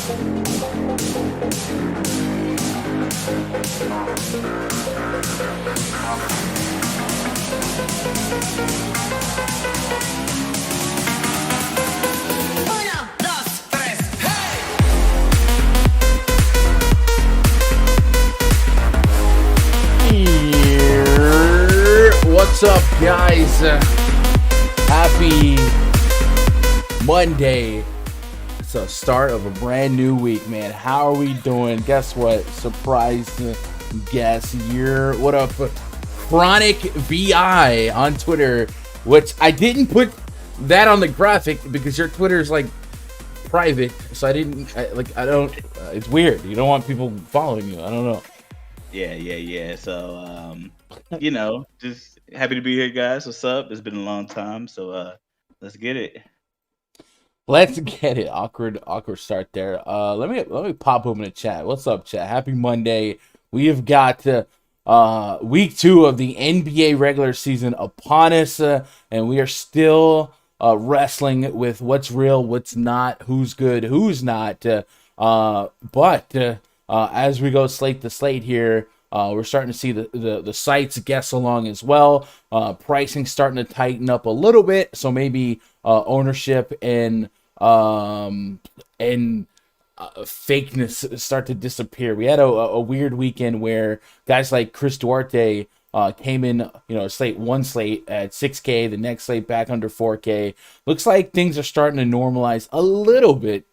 What's up, guys? Happy Monday. It's the start of a brand new week, man. How are we doing? Guess what? Surprise guess. What up? Chronic VI on Twitter, which I didn't put that on the graphic because your Twitter is like private, so I don't. It's weird. You don't want people following you. I don't know. Yeah. So, just happy to be here, guys. What's up? It's been a long time, so let's get it. Let's get it. Awkward start there. Let me pop open the chat. What's up, chat? Happy Monday. We have got week 2 of the NBA regular season upon us, and we are still wrestling with what's real, what's not, who's good, who's not. But as we go slate to slate here, we're starting to see the sites guess along as well. Pricing starting to tighten up a little bit, so maybe ownership and fakeness start to disappear. We had a weird weekend where guys like Chris Duarte came in, slate at 6K, the next slate back under 4K. Looks like things are starting to normalize a little bit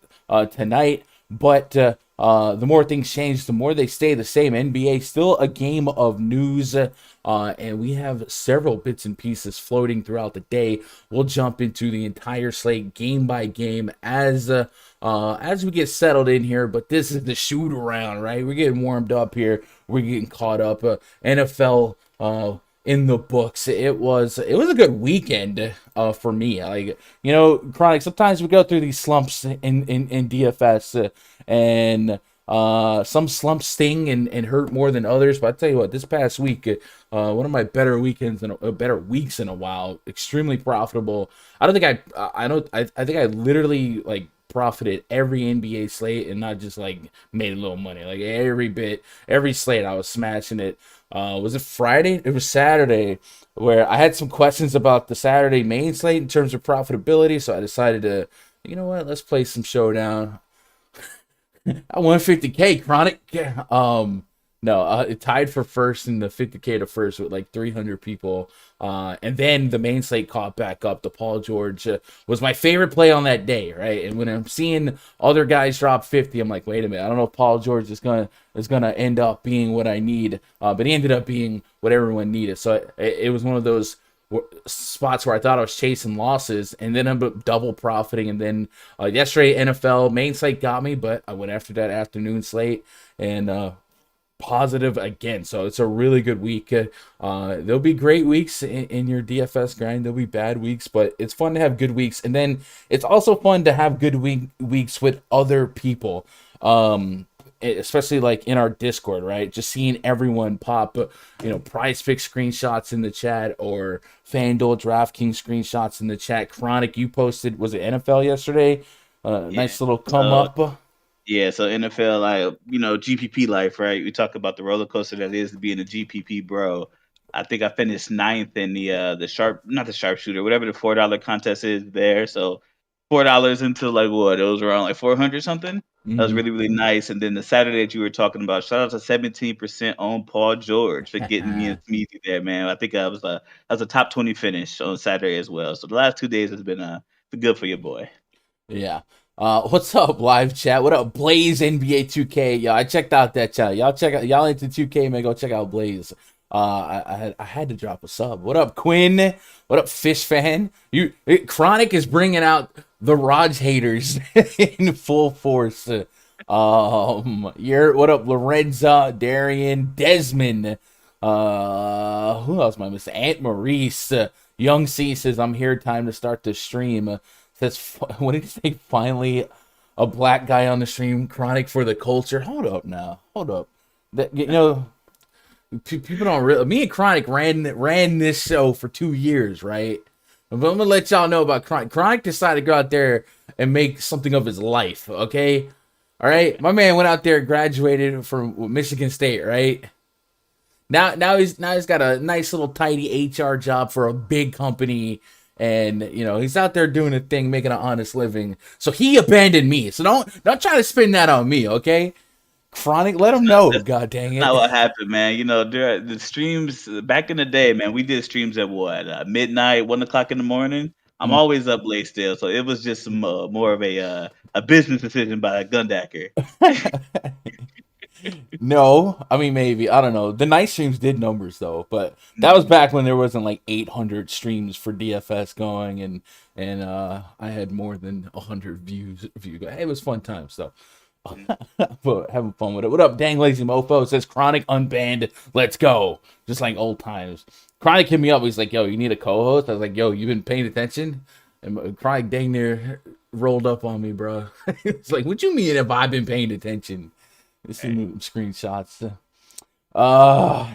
tonight, but the more things change, the more they stay the same. NBA still a game of news, and we have several bits and pieces floating throughout the day. We'll jump into the entire slate game by game as we get settled in here. But this is the shoot around, right? We're getting warmed up here. We're getting caught up. NFL in the books. It was a good weekend for me. Chronic. Sometimes we go through these slumps in DFS, and some slumps sting and hurt more than others. But I tell you what, this past week, one of my better weekends and better weeks in a while. Extremely profitable. I think I literally profited every NBA slate and not just made a little money. Every slate I was smashing it. Was it Friday? It was Saturday, where I had some questions about the Saturday main slate in terms of profitability. So I decided to, let's play some Showdown. I won 50K, Chronic. It tied for first in the 50K to first with 300 people. And then the main slate caught back up. The Paul George was my favorite play on that day, right? And when I'm seeing other guys drop 50, I'm like, wait a minute, I don't know if Paul George is gonna end up being what I need. But he ended up being what everyone needed. So it was one of those spots where I thought I was chasing losses, and then I'm double profiting. And then yesterday NFL main slate got me, but I went after that afternoon slate and positive again. So it's a really good week. There'll be great weeks in your DFS grind. There'll be bad weeks, but it's fun to have good weeks. And then it's also fun to have good weeks with other people. Especially in our Discord, right? Just seeing everyone pop, PrizePicks screenshots in the chat or Fanduel DraftKings screenshots in the chat. Chronic, you posted, was it NFL yesterday? Nice little come up. Yeah, so NFL, GPP life, right? We talk about the roller coaster that is being a GPP bro. I think I finished 9th in not the sharpshooter, whatever the $4 contest is there. So $4 into it was around 400 something. That was really, really nice. And then the Saturday that you were talking about, shout out to 17% on Paul George for getting me and Smeezy there, man. I think that was a top 20 finish on Saturday as well. So the last 2 days has been good for your boy. Yeah. What's up, live chat? What up, Blaze NBA 2K? Yo, I checked out that chat. Y'all into 2K, man. Go check out Blaze. I had to drop a sub. What up, Quinn? What up, Fish Fan? Chronic is bringing out the Raj haters in full force. What up, Lorenza, Darian, Desmond? Who else am I missing? Aunt Maurice. Young C says, I'm here. Time to start the stream. Says, what did he say? Finally, a black guy on the stream. Chronic for the culture. Hold up now. Hold up. People don't really. Me and Chronic ran this show for 2 years, right? But I'm gonna let y'all know about Chronic. Chronic decided to go out there and make something of his life. Okay, All right, my man went out there, graduated from Michigan State, right? Now he's got a nice little tidy HR job for a big company, and he's out there doing a thing, making an honest living. So he abandoned me. So don't try to spin that on me, okay? Chronic, let him know. That's God dang not it. what happened, man. The streams back in the day, man. We did streams at what midnight, 1 o'clock in the morning. I'm always up late still, so it was just some more of a business decision by Gundacker. No, I mean maybe I don't know. The night streams did numbers though, but that was back when there wasn't like 800 streams for DFS going, and I had more than 100 views. Hey, it was fun times though. But having fun with it. What up, dang lazy mofo? It says Chronic unbanned. Let's go. Just like old times. Chronic hit me up. He's like, yo, you need a co-host? I was like, yo, you been paying attention? And Chronic dang near rolled up on me, bro. It's like, what you mean if I've been paying attention? This is screenshots.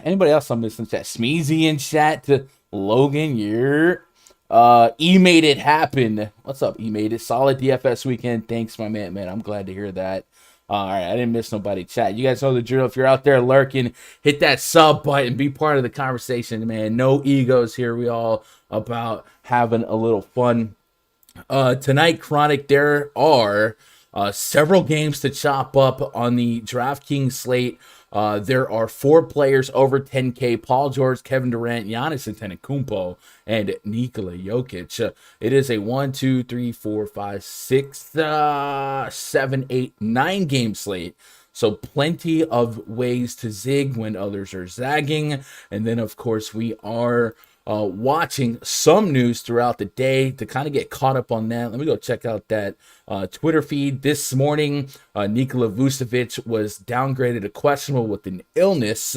Anybody else I'm missing chat? Smeezy in chat to Logan. E made it happen. What's up, E made it? Solid DFS weekend. Thanks, my man. I'm glad to hear that. All right, I didn't miss nobody. Chat. You guys know the drill. If you're out there lurking, hit that sub button. Be part of the conversation, man. No egos here. We all about having a little fun. Tonight, Chronic, there are several games to chop up on the DraftKings slate. There are 4 players over 10K: Paul George, Kevin Durant, Giannis Antetokounmpo, and Nikola Jokic. It is a 1, 2, 3, 4, 5, 6, 7, 8, 9 game slate. So plenty of ways to zig when others are zagging. And then, of course, we are watching some news throughout the day to kind of get caught up on that. Let me go check out that Twitter feed. This morning, Nikola Vucevic was downgraded to questionable with an illness.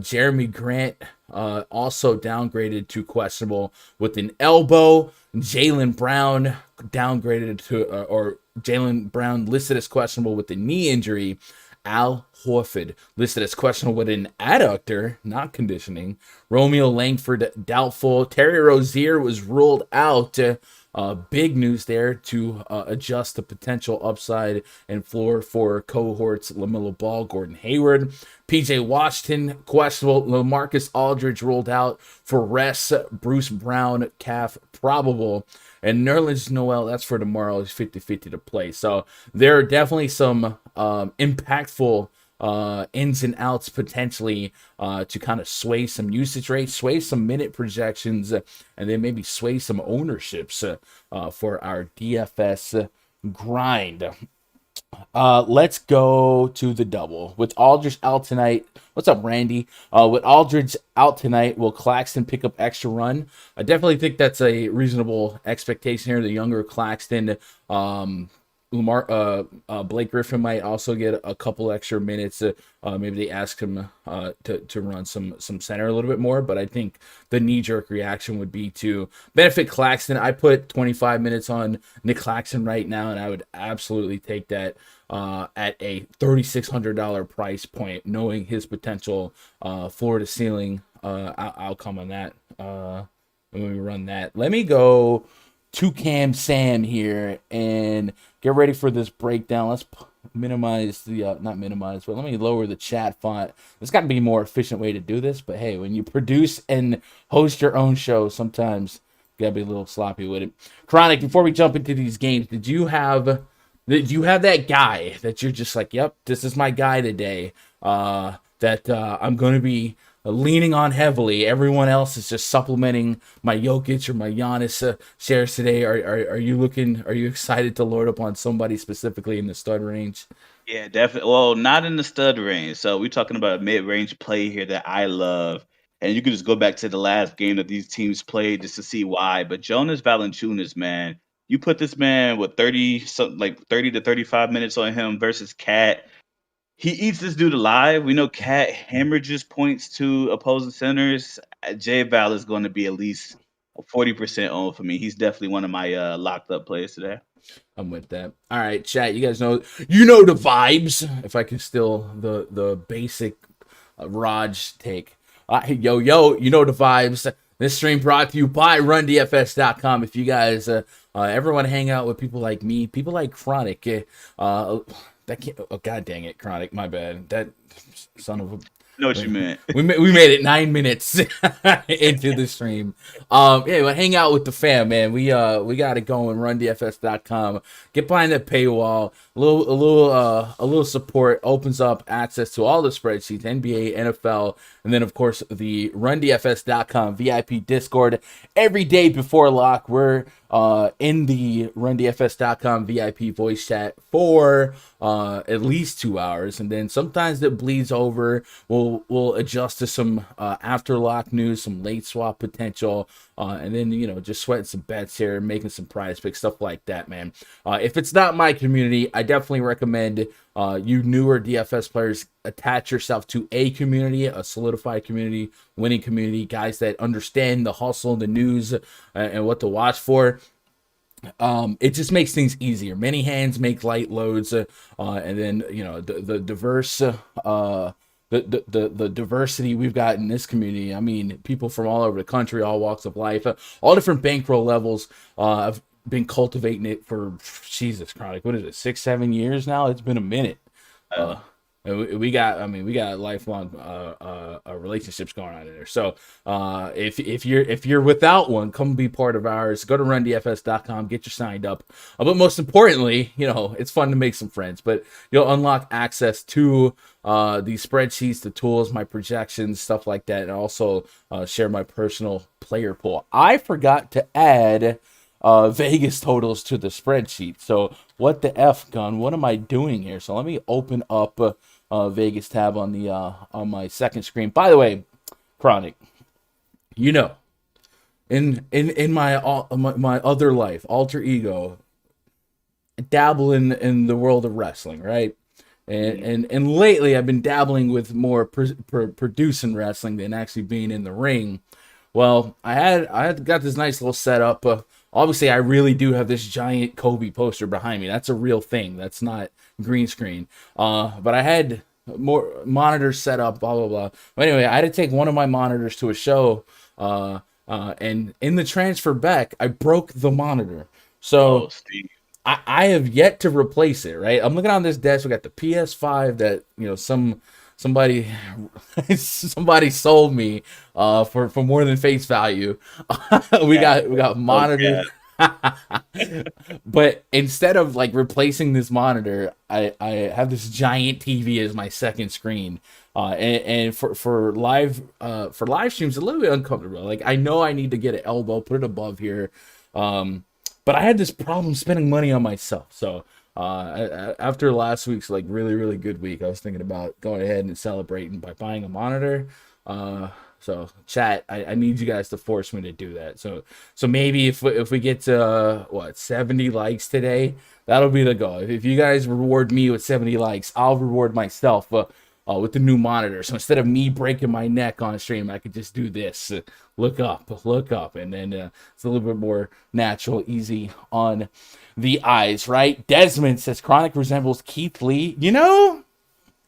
Jeremy Grant also downgraded to questionable with an elbow. Jaylen Brown downgraded to, or Jaylen Brown listed as questionable with a knee injury. Al Horford listed as questionable with an adductor, not conditioning. Romeo Langford doubtful. Terry Rozier was ruled out. Big news there to adjust the potential upside and floor for cohorts LaMelo Ball, Gordon Hayward. PJ Washington questionable. LaMarcus Aldridge ruled out for rest. Bruce Brown calf probable. And Nerlens Noel, that's for tomorrow, is 50-50 to play. So there are definitely some impactful ins and outs potentially to kind of sway some usage rates, sway some minute projections, and then maybe sway some ownerships for our DFS grind. Let's go to the double. With Aldridge out tonight, what's up, Randy? With Aldridge out tonight, will Claxton pick up extra run? I definitely think that's a reasonable expectation here. The younger Claxton, Blake Griffin might also get a couple extra minutes. Maybe they ask him to run some center a little bit more, but I think the knee-jerk reaction would be to benefit Claxton. I put 25 minutes on Nick Claxton right now, and I would absolutely take that at a $3,600 price point, knowing his potential floor-to-ceiling outcome on that. When we run that, let me go to Cam Sam here and get ready for this breakdown. Let's minimize the not minimize, but let me lower the chat font. There's got to be a more efficient way to do this, but hey, when you produce and host your own show, sometimes you gotta be a little sloppy with it. Chronic, before we jump into these games, did you have that guy that you're just like, yep, this is my guy today, that I'm going to be leaning on heavily? Everyone else is just supplementing my Jokic or my Giannis shares today. Are you excited to load up on somebody specifically in the stud range? Yeah, definitely. Well, not in the stud range. So we're talking about a mid-range play here that I love. And you can just go back to the last game that these teams played just to see why. But Jonas Valanciunas, man, you put this man with 30 to 35 minutes on him versus Cat. He eats this dude alive. We know Cat hemorrhages points to opposing centers. J Val is going to be at least 40% on for me. He's definitely one of my locked up players today. I'm with that. All right, chat. You guys know the vibes. If I can still the basic Raj take. Yo, you know the vibes. This stream brought to you by RunDFS.com. If you guys ever want to hang out with people like me, people like Chronic, that can't. Oh god, dang it, Chronic. My bad. That son of a. Know what you meant. We made it 9 minutes into the stream. Yeah, but hang out with the fam, man. We got it going. RunDFS.com. Get behind that paywall. A little support opens up access to all the spreadsheets, NBA, NFL, and then of course the RunDFS.com VIP Discord. Every day before lock, we're in the RunDFS.com VIP voice chat for at least 2 hours, and then sometimes it bleeds over. We'll adjust to some after lock news, some late swap potential, and then just sweating some bets here, making some prize picks, stuff like that, man. If it's not my community, I definitely recommend you newer DFS players attach yourself to a community, a solidified community, winning community, guys that understand the hustle, the news, and what to watch for. It just makes things easier. Many hands make light loads, and then the diverse the diversity we've got in this community. I mean, people from all over the country, all walks of life, all different bankroll levels. I've been cultivating it for Jesus Chronic. What is it? 6-7 years now. It's been a minute. We got lifelong relationships going on in there. So if you're without one, come be part of ours. Go to RunDFS.com, get you signed up. But most importantly, it's fun to make some friends. But you'll unlock access to the spreadsheets, the tools, my projections, stuff like that, and also share my personal player pool. I forgot to add Vegas totals to the spreadsheet. So what the F gun? What am I doing here? So let me open up Vegas tab on the on my second screen. By the way, Chronic, in my other life, alter ego, dabble in the world of wrestling, right? And lately I've been dabbling with more producing wrestling than actually being in the ring. Well, I had got this nice little setup. Obviously, I really do have this giant Kobe poster behind me. That's a real thing. That's not green screen. But I had more monitors set up, blah, blah, blah. But anyway, I had to take one of my monitors to a show. And in the transfer back, I broke the monitor. So I have yet to replace it, right? I'm looking on this desk. We got the PS5 that, somebody sold me for more than face value. we got monitors. But instead of like replacing this monitor, I have this giant TV as my second screen. And for live streams, a little bit uncomfortable. Like I know I need to get an elbow, put it above here. But I had this problem spending money on myself. So after last week's like really, really good week, I was thinking about going ahead and celebrating by buying a monitor. So chat, I need you guys to force me to do that. So maybe if we get to 70 likes today, that'll be the goal. If you guys reward me with 70 likes, I'll reward myself with the new monitor. So instead of me breaking my neck on stream, I could just do this. Look up, and then it's a little bit more natural, easy on the eyes, right? Desmond says Chronic resembles Keith Lee.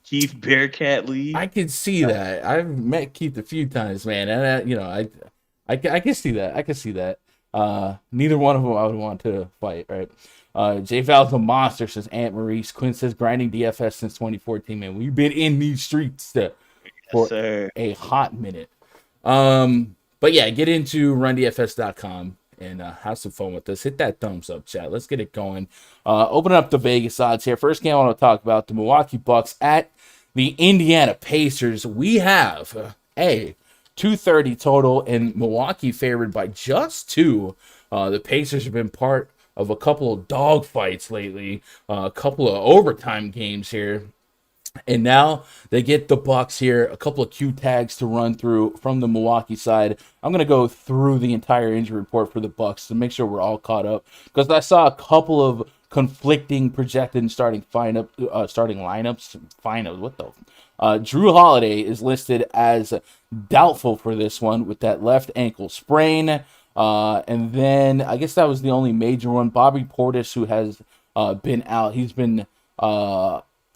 Keith Bearcat Lee. I can see that. I've met Keith a few times, man, and I can see that. I can see that. Neither one of them I would want to fight, right? J Val's a monster, says Aunt Maurice. Quinn says grinding DFS since 2014, man. We've been in these streets for a hot minute. But yeah, get into RunDFS.com and have some fun with us. Hit that thumbs up, chat. Let's get it going. Open up the Vegas odds here. First game I want to talk about, the Milwaukee Bucks at the Indiana Pacers. We have a 230 total, and Milwaukee favored by just 2. The Pacers have been part of a couple of dog fights lately, a couple of overtime games here. And now they get the Bucks here, a couple of Q tags to run through from the Milwaukee side. I'm going to go through the entire injury report for the Bucks to make sure we're all caught up, because I saw a couple of conflicting projected starting lineups. What the? Drew Holiday is listed as doubtful for this one with that left ankle sprain. And then I guess that was the only major one. Bobby Portis, who has been out, he's been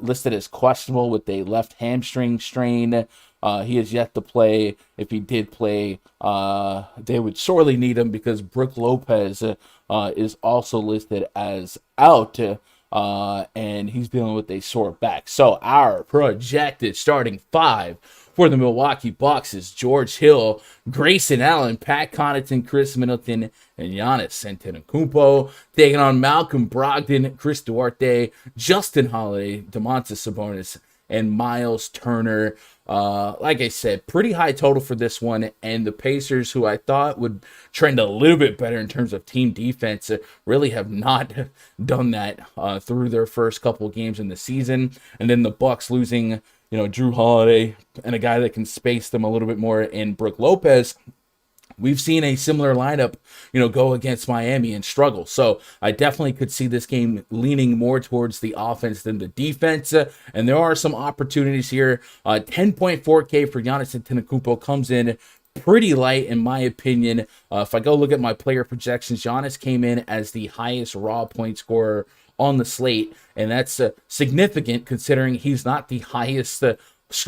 listed as questionable with a left hamstring strain. He is yet to play. If he did play, they would sorely need him, because Brook Lopez is also listed as out. and he's dealing with a sore back. So our projected starting five for the Milwaukee Bucks is George Hill, Grayson Allen, Pat Connaughton, Chris Middleton, and Giannis Antetokounmpo, taking on Malcolm Brogdon, Chris Duarte, Justin Holiday, Domantas Sabonis, and Miles Turner. Like I said, pretty high total for this one, and the Pacers, who I thought would trend a little bit better in terms of team defense, really have not done that through their first couple of games in the season. And then the Bucks losing, Drew Holiday and a guy that can space them a little bit more in Brook Lopez. We've seen a similar lineup, go against Miami and struggle. So I definitely could see this game leaning more towards the offense than the defense. And there are some opportunities here. 10.4K for Giannis Antetokounmpo comes in pretty light, in my opinion. If I go look at my player projections, Giannis came in as the highest raw point scorer on the slate. And that's significant considering he's not the highest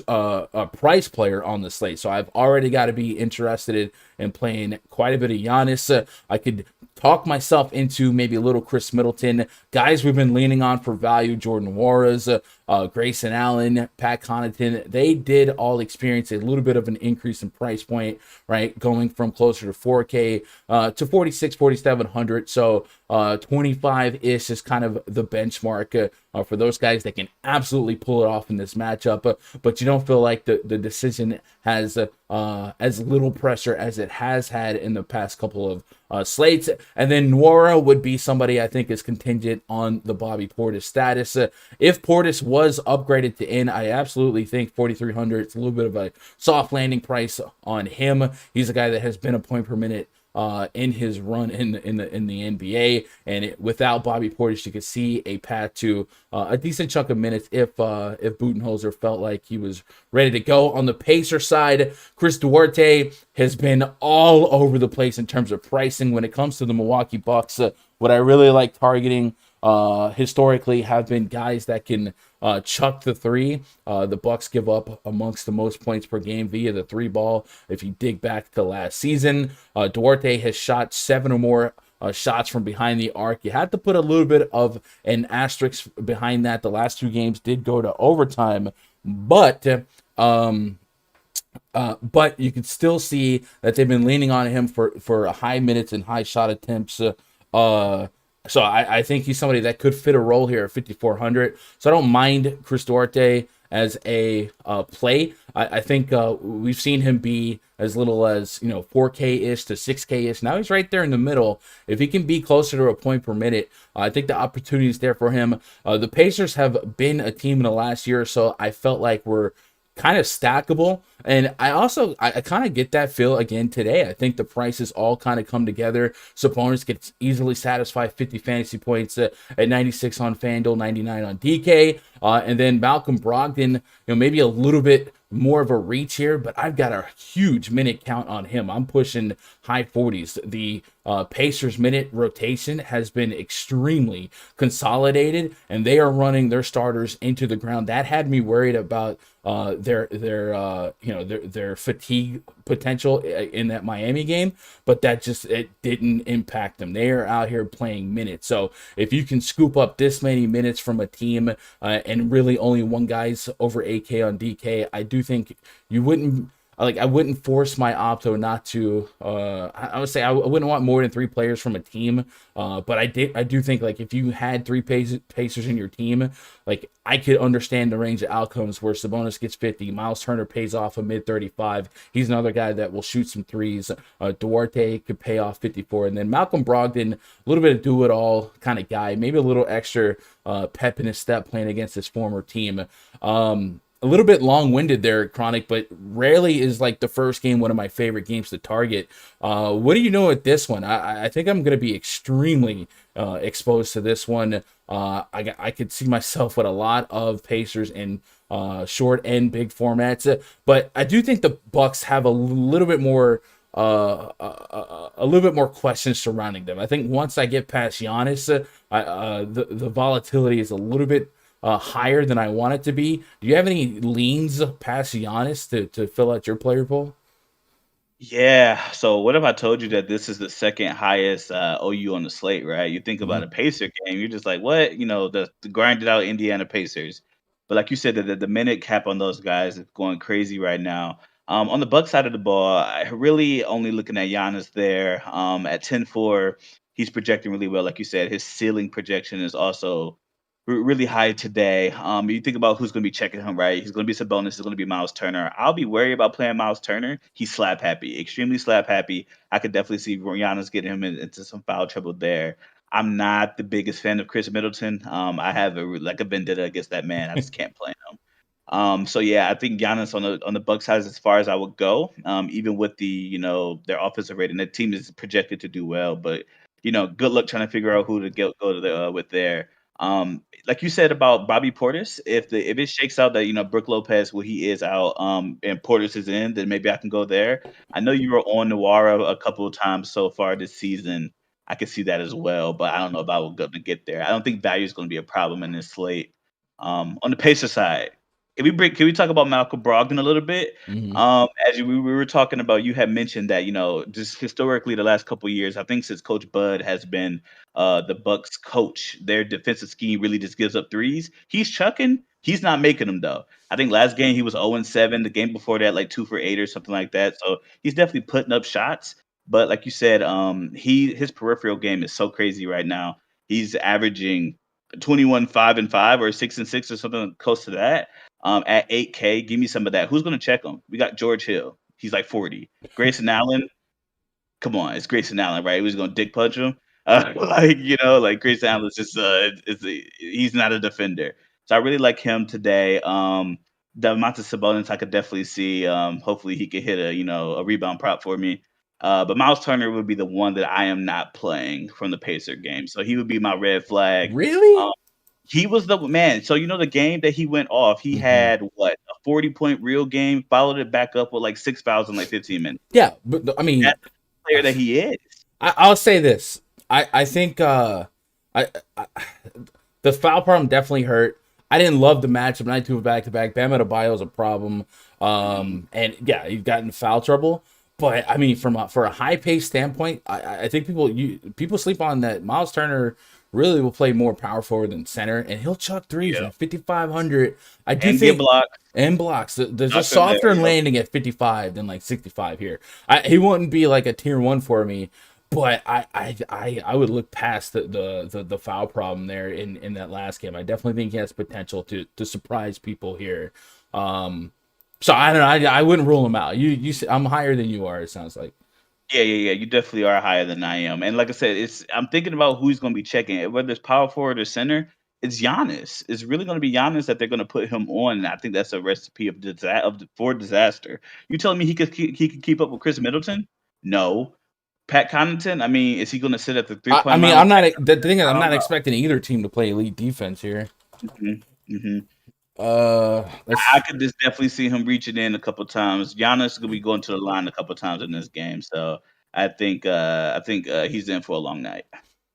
a price player on the slate. So I've already got to be interested in playing quite a bit of Giannis. I could talk myself into maybe a little Chris Middleton. Guys we've been leaning on for value, Jordan Juarez, Grayson Allen, Pat Connaughton, they did all experience a little bit of an increase in price point, right? Going from closer to 4K to 46, 4,700. So 25-ish is kind of the benchmark for those guys that can absolutely pull it off in this matchup. But you don't feel like the decision has as little pressure as it has had in the past couple of slates. And then Nwora would be somebody I think is contingent on the Bobby Portis status. If Portis was upgraded to in, I absolutely think 4,300. It's a little bit of a soft landing price on him. He's a guy that has been a point per minute in his run in the NBA, and without Bobby Portis, you could see a path to a decent chunk of minutes if Budenholzer felt like he was ready to go. On the Pacer side, Chris Duarte has been all over the place in terms of pricing when it comes to the Milwaukee Bucks. What I really like targeting historically have been guys that can chuck the three. The Bucks give up amongst the most points per game via the three ball. If you dig back to last season, Duarte has shot 7 or more shots from behind the arc. You had to put a little bit of an asterisk behind that. The last 2 games did go to overtime, but you can still see that they've been leaning on him for high minutes and high shot attempts. So I think he's somebody that could fit a role here at 5,400. So I don't mind Chris Duarte as a play. I think we've seen him be as little as 4K-ish to 6K-ish. Now he's right there in the middle. If he can be closer to a point per minute, I think the opportunity is there for him. The Pacers have been a team in the last year or so I felt like we're kind of stackable, and I kind of get that feel again today. I think the prices all kind of come together. Sabonis gets easily satisfy 50 fantasy points at 96 on FanDuel, 99 on DK, and then Malcolm Brogdon, maybe a little bit more of a reach here, but I've got a huge minute count on him. I'm pushing high 40s. The Pacers minute rotation has been extremely consolidated, and they are running their starters into the ground. That had me worried about their fatigue potential in that Miami game, but it didn't impact them. They are out here playing minutes. So if you can scoop up this many minutes from a team and really only one guy's over 8K on DK, I do think you wouldn't. I wouldn't force my opto not to. I would say I wouldn't want more than 3 players from a team. But I do think if you had 3 Pacers in your team, I could understand the range of outcomes where Sabonis gets 50, Miles Turner pays off a mid 35. He's another guy that will shoot some threes. Duarte could pay off 54, and then Malcolm Brogdon, a little bit of do it all kind of guy, maybe a little extra pep in his step playing against his former team. A little bit long-winded there, Chronic, but rarely is the first game one of my favorite games to target. What do you know at this one? I think I'm going to be extremely exposed to this one. I could see myself with a lot of Pacers in short and big formats, but I do think the Bucks have a little bit more questions surrounding them. I think once I get past Giannis, the volatility is a little bit higher than I want it to be. Do you have any leans past Giannis to fill out your player pool? Yeah. So what if I told you that this is the second highest OU on the slate, right? You think about Mhm. a Pacer game, you're just like, what? The grinded out Indiana Pacers. But like you said, the minute cap on those guys is going crazy right now. On the Buck side of the ball, I really only looking at Giannis there. At 10-4, he's projecting really well. Like you said, his ceiling projection is also really high today. You think about who's going to be checking him, right? He's going to be Sabonis. He's going to be Miles Turner. I'll be worried about playing Miles Turner. He's slap happy, extremely slap happy. I could definitely see Giannis getting him into some foul trouble there. I'm not the biggest fan of Chris Middleton. I have a vendetta against that man. I just can't play him. So yeah, I think Giannis on the Bucks side is as far as I would go. Even with their offensive rating, the team is projected to do well, but good luck trying to figure out who to go to with there. Like you said about Bobby Portis, if it shakes out that Brook Lopez, well, he is out, and Portis is in, then maybe I can go there. I know you were on Nwara a couple of times so far this season. I can see that as well, but I don't know if I will going to get there. I don't think value is going to be a problem in this slate. On the Pacer side, can we talk about Malcolm Brogdon a little bit? Mhm. We were talking about, you had mentioned that just historically the last couple of years, I think since Coach Bud has been the Bucks coach, their defensive scheme really just gives up threes. He's chucking, he's not making them though. I think last game he was 0-7. The game before that, like 2 for 8 or something like that. So he's definitely putting up shots. But like you said, his peripheral game is so crazy right now. He's averaging 21, 5-5 or 6-6 or something close to that. At 8K, give me some of that. Who's going to check him? We got George Hill. He's like 40. Grayson Allen, come on, it's Grayson Allen, right? Who's going to dick punch him? Like Grayson Allen is just he's not a defender. So I really like him today. Domantas Sabonis, I could definitely see. Hopefully he could hit a rebound prop for me. But Miles Turner would be the one that I am not playing from the Pacer game. So he would be my red flag. Really? Um, he was the man. So the game that he went off, he Mhm. had what, a 40-point real game, followed it back up with like 6 fouls in like 15 minutes. Yeah, but I mean, That's the player that he is. I'll say this. I think I the foul problem definitely hurt. I didn't love the matchup. Night two back to back. Bam Adebayo is a problem. Mhm. And yeah, he's gotten foul trouble. But I mean, for a high pace standpoint, I think people sleep on that. Miles Turner really will play more power forward than center, and he'll chuck threes Yeah. at 5,500. I do And get think blocked. and blocks. There's a Nothing there. softer Yep. landing at 55 than like 65 here. He wouldn't be like a tier one for me, but I would look past the foul problem there in that last game. I definitely think he has potential to surprise people here. So I don't know. I wouldn't rule him out. I'm higher than you are. It sounds like. Yeah. You definitely are higher than I am. And like I said, I'm thinking about who he's going to be checking. Whether it's power forward or center, it's Giannis. It's really going to be Giannis that they're going to put him on. And I think that's a recipe for disaster. You telling me he could keep up with Chris Middleton? No. Pat Connaughton, I mean, is he going to sit at the three I point mean, line with I'm not. Pat The thing is, Connaughton? I'm I don't not know. expecting either team to play elite defense here. Hmm. I Let's. could just definitely see him reaching in a couple times. Giannis gonna be going to the line a couple times in this game, so I think he's in for a long night.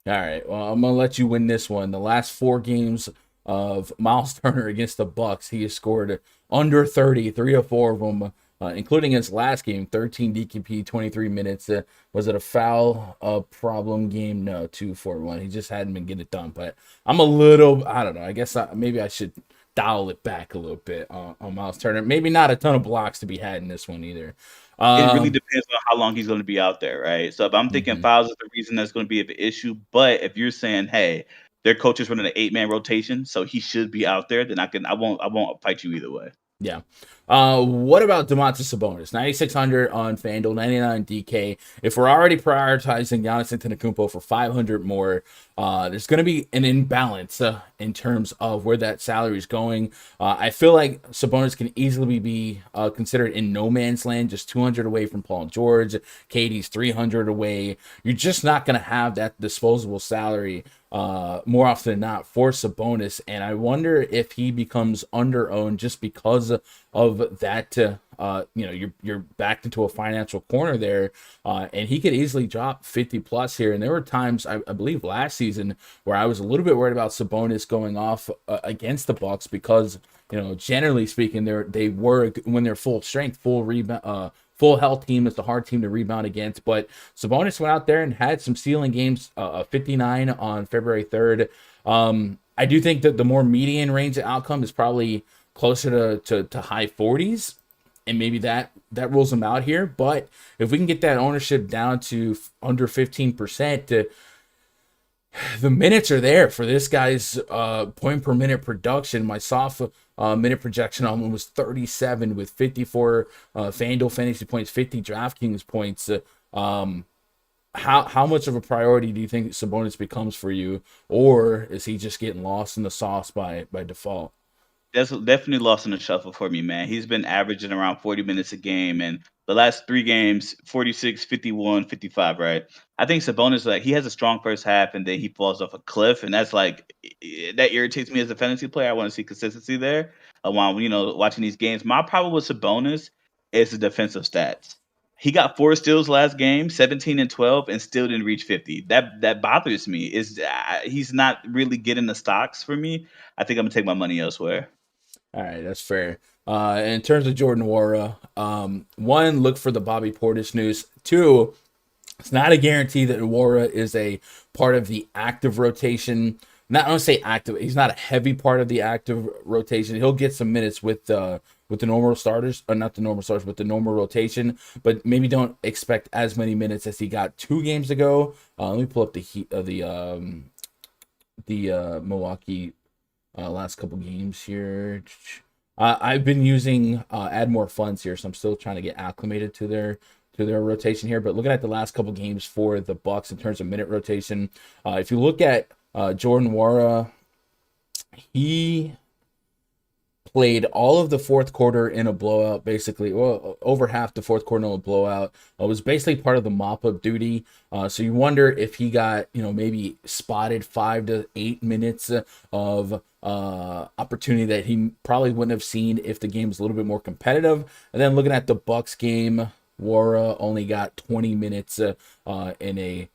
All right. Well, I'm gonna let you win this one. The last four games of Miles Turner against the Bucks, he has scored under 30, three or four of them, including his last game, 13 DQP, 23 minutes. Was it a foul problem game? No, 2-4-1. He just hadn't been getting it done. But I'm a little, I don't know. I guess maybe I should dial it back a little bit on Miles Turner. Maybe not a ton of blocks to be had in this one either. It really Um, depends on how long he's gonna be out there, right? So if I'm thinking mhm. fouls is the reason that's gonna be an issue, but if you're saying, hey, their coach is running an 8-man rotation, so he should be out there, then I won't fight you either way. Yeah. What about Domantas Sabonis? 9,600 on FanDuel, 99 DK. If we're already prioritizing Giannis Antetokounmpo for 500 more, there's going to be an imbalance in terms of where that salary is going. I feel like Sabonis can easily be considered in no man's land, just 200 away from Paul George. Katie's 300 away. You're just not going to have that disposable salary more often than not for Sabonis, and I wonder if he becomes under owned just because of that. You're backed into a financial corner there, and he could easily drop 50 plus here. And there were times I believe last season where I was a little bit worried about Sabonis going off against the Bucks because generally speaking they were when they're full strength, full rebound. full health team. It's a hard team to rebound against. But Sabonis went out there and had some ceiling games, 59 on February 3rd. I do think that the more median range of outcome is probably closer to high 40s. And maybe that rules him out here. But if we can get that ownership down to under 15%, the minutes are there for this guy's point per minute production. My soft minute projection on him was 37 with 54 Fanduel fantasy points, 50 DraftKings points. How much of a priority do you think Sabonis becomes for you, or is he just getting lost in the sauce by default? That's definitely lost in the shuffle for me, man. He's been averaging around 40 minutes a game, and the last 3 games, 46, 51, 55, right? I think Sabonis, like, he has a strong first half, and then he falls off a cliff, and that's like, that irritates me as a fantasy player. I want to see consistency there. While, watching these games. My problem with Sabonis is the defensive stats. He got 4 steals last game, 17 and 12, and still didn't reach 50. That bothers me. He's not really getting the stocks for me. I think I'm gonna take my money elsewhere. All right, that's fair. In terms of Jordan Nwora, one, look for the Bobby Portis news. Two, it's not a guarantee that Nwora is a part of the active rotation. Not, I don't say active. He's not a heavy part of the active rotation. He'll get some minutes with the normal starters, or not the normal starters, but the normal rotation. But maybe don't expect as many minutes as he got 2 games ago. Let me pull up the Milwaukee last couple games here. I've been using add more funds here, so I'm still trying to get acclimated to their rotation here. But looking at the last couple games for the Bucks in terms of minute rotation, if you look at Jordan Nwora, he played all of the fourth quarter in a blowout, basically. Well, over half the fourth quarter in a blowout. It was basically part of the mop-up duty. So you wonder if he got, maybe spotted 5 to 8 minutes of opportunity that he probably wouldn't have seen if the game was a little bit more competitive. And then looking at the Bucks game, Nwora only got 20 minutes in a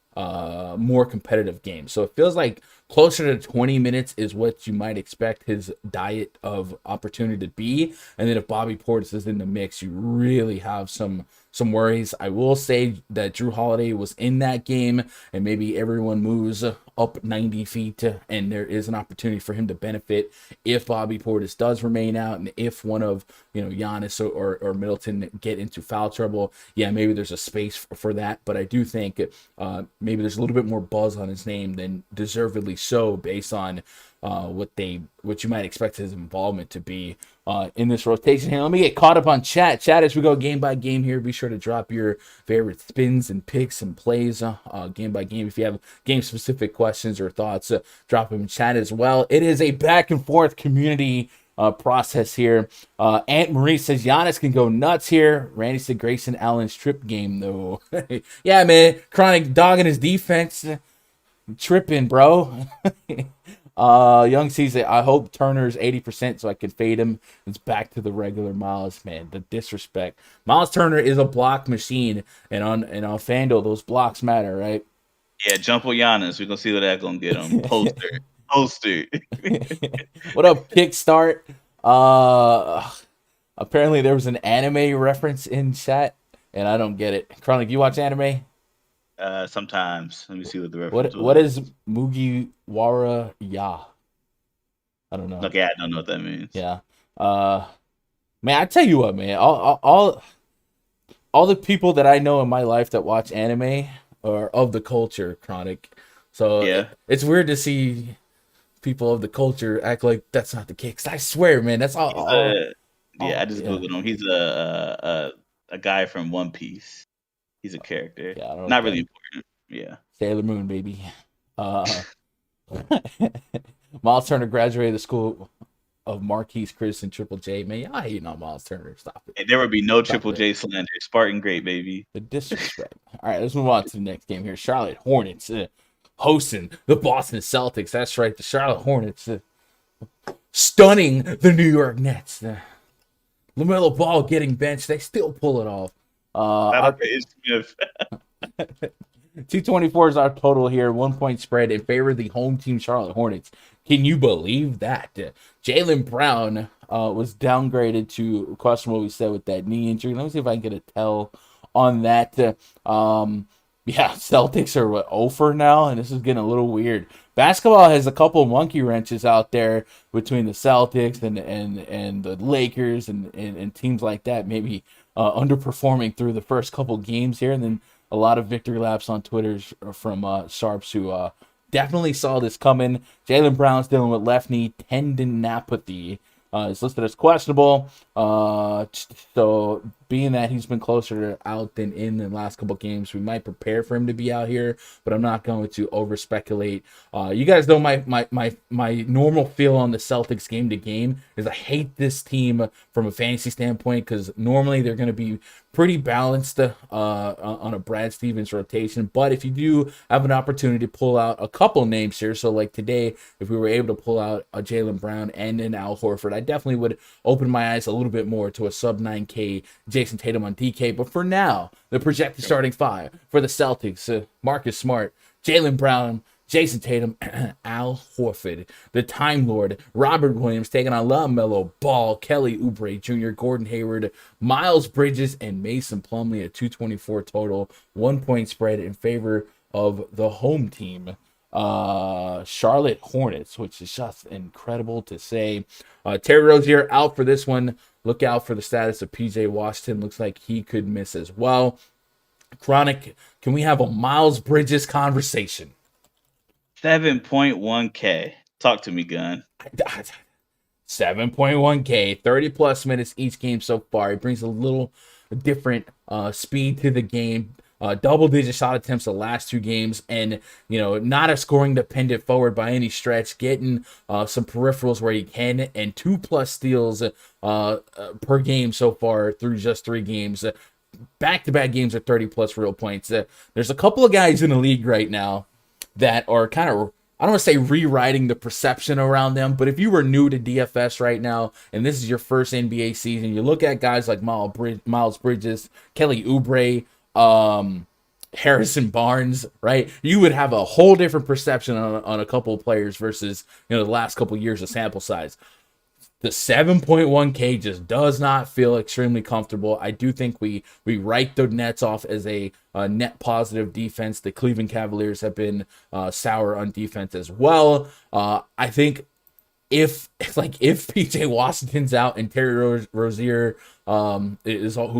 more competitive game. So it feels like closer to 20 minutes is what you might expect his diet of opportunity to be. And then if Bobby Portis is in the mix, you really have some worries. I will say that Drew Holiday was in that game, and maybe everyone moves up 90 feet, and there is an opportunity for him to benefit if Bobby Portis does remain out, and if one of Giannis or Middleton get into foul trouble. Yeah, maybe there's a space for that, but I do think maybe there's a little bit more buzz on his name than deservedly so, based on what you might expect his involvement to be in this rotation here. Let me get caught up on chat as we go game by game here. Be sure to drop your favorite spins and picks and plays game by game. If you have game specific questions or thoughts, drop them in chat as well. It is a back and forth community process here. Aunt Marie says Giannis can go nuts here. Randy said Grayson Allen's trip game though. Yeah, man, Chronic dogging his defense. Tripping, bro. Young sees it. I hope Turner's 80% so I can fade him. It's back to the regular Miles, man. The disrespect. Miles Turner is a block machine, and on FanDuel, those blocks matter, right? Yeah, jump on Giannis. We're gonna see what that's gonna get him. Poster. What up, Kickstart? Apparently there was an anime reference in chat, and I don't get it. Chronic, you watch anime? Sometimes. Let me see what the reference was. What is Mugiwara Ya? I don't know. Okay, I don't know what that means. Yeah. Man, I tell you what, man. All the people that I know in my life that watch anime are of the culture, Chronic. So yeah, it's weird to see people of the culture act like that's not the case. I swear, man, that's all. I just googled him. He's a guy from One Piece. He's a character. Yeah, not really important. Yeah. Sailor Moon, baby. Miles Turner graduated the school of Marquise Chris and Triple J. Man, y'all hating on Miles Turner. Stop it. And there would be no Triple J slander. Spartan great, baby. The disrespect. All right, let's move on to the next game here. Charlotte Hornets hosting the Boston Celtics. That's right, the Charlotte Hornets stunning the New York Nets. LaMelo Ball getting benched. They still pull it off. 224 is our total here. 1 point spread in favor of the home team Charlotte Hornets. Can you believe that? Jaylen Brown was downgraded to questionable, we said, with that knee injury. Let me see if I can get a tell on that. Yeah, Celtics are what, 0 for now, and this is getting a little weird. Basketball has a couple monkey wrenches out there between the Celtics and the Lakers and teams like that, maybe underperforming through the first couple games here, and then a lot of victory laps on Twitter from Sharps who definitely saw this coming. Jaylen Brown's dealing with left knee tendinopathy. It's listed as questionable. So being that he's been closer out than in the last couple games, we might prepare for him to be out here, but I'm not going to over speculate. You guys know my normal feel on the Celtics game to game is I hate this team from a fantasy standpoint because normally they're going to be pretty balanced on a Brad Stevens rotation. But if you do have an opportunity to pull out a couple names here, so like today, if we were able to pull out a Jaylen Brown and an Al Horford, I definitely would open my eyes a little bit more to a sub 9K Jason Tatum on DK. But for now, the projected starting five for the Celtics, Marcus Smart, Jaylen Brown, Jason Tatum, Al Horford, the Time Lord, Robert Williams taking on LaMelo Ball, Kelly Oubre Jr., Gordon Hayward, Miles Bridges, and Mason Plumlee at 224 total. 1 point spread in favor of the home team, Charlotte Hornets, which is just incredible to say. Terry Rozier out for this one. Look out for the status of PJ Washington. Looks like he could miss as well. Chronic, can we have a Miles Bridges conversation? 7.1K. Talk to me, Gun. 7.1K, 30 plus minutes each game so far. He brings a little different speed to the game. Double digit shot attempts the last two games, and not a scoring dependent forward by any stretch, getting some peripherals where he can, and 2+ steals per game so far through just 3 games. Back-to-back games are 30 plus real points. There's a couple of guys in the league right now that are kind of, I don't want to say rewriting the perception around them, but if you were new to DFS right now and this is your first NBA season, you look at guys like Miles Bridges, Kelly Oubre, Harrison Barnes, right? You would have a whole different perception on a couple of players versus the last couple of years of sample size. The 7.1K just does not feel extremely comfortable. I do think we write the Nets off as a net positive defense. The Cleveland Cavaliers have been sour on defense as well. I think if PJ Washington's out and Terry Rozier who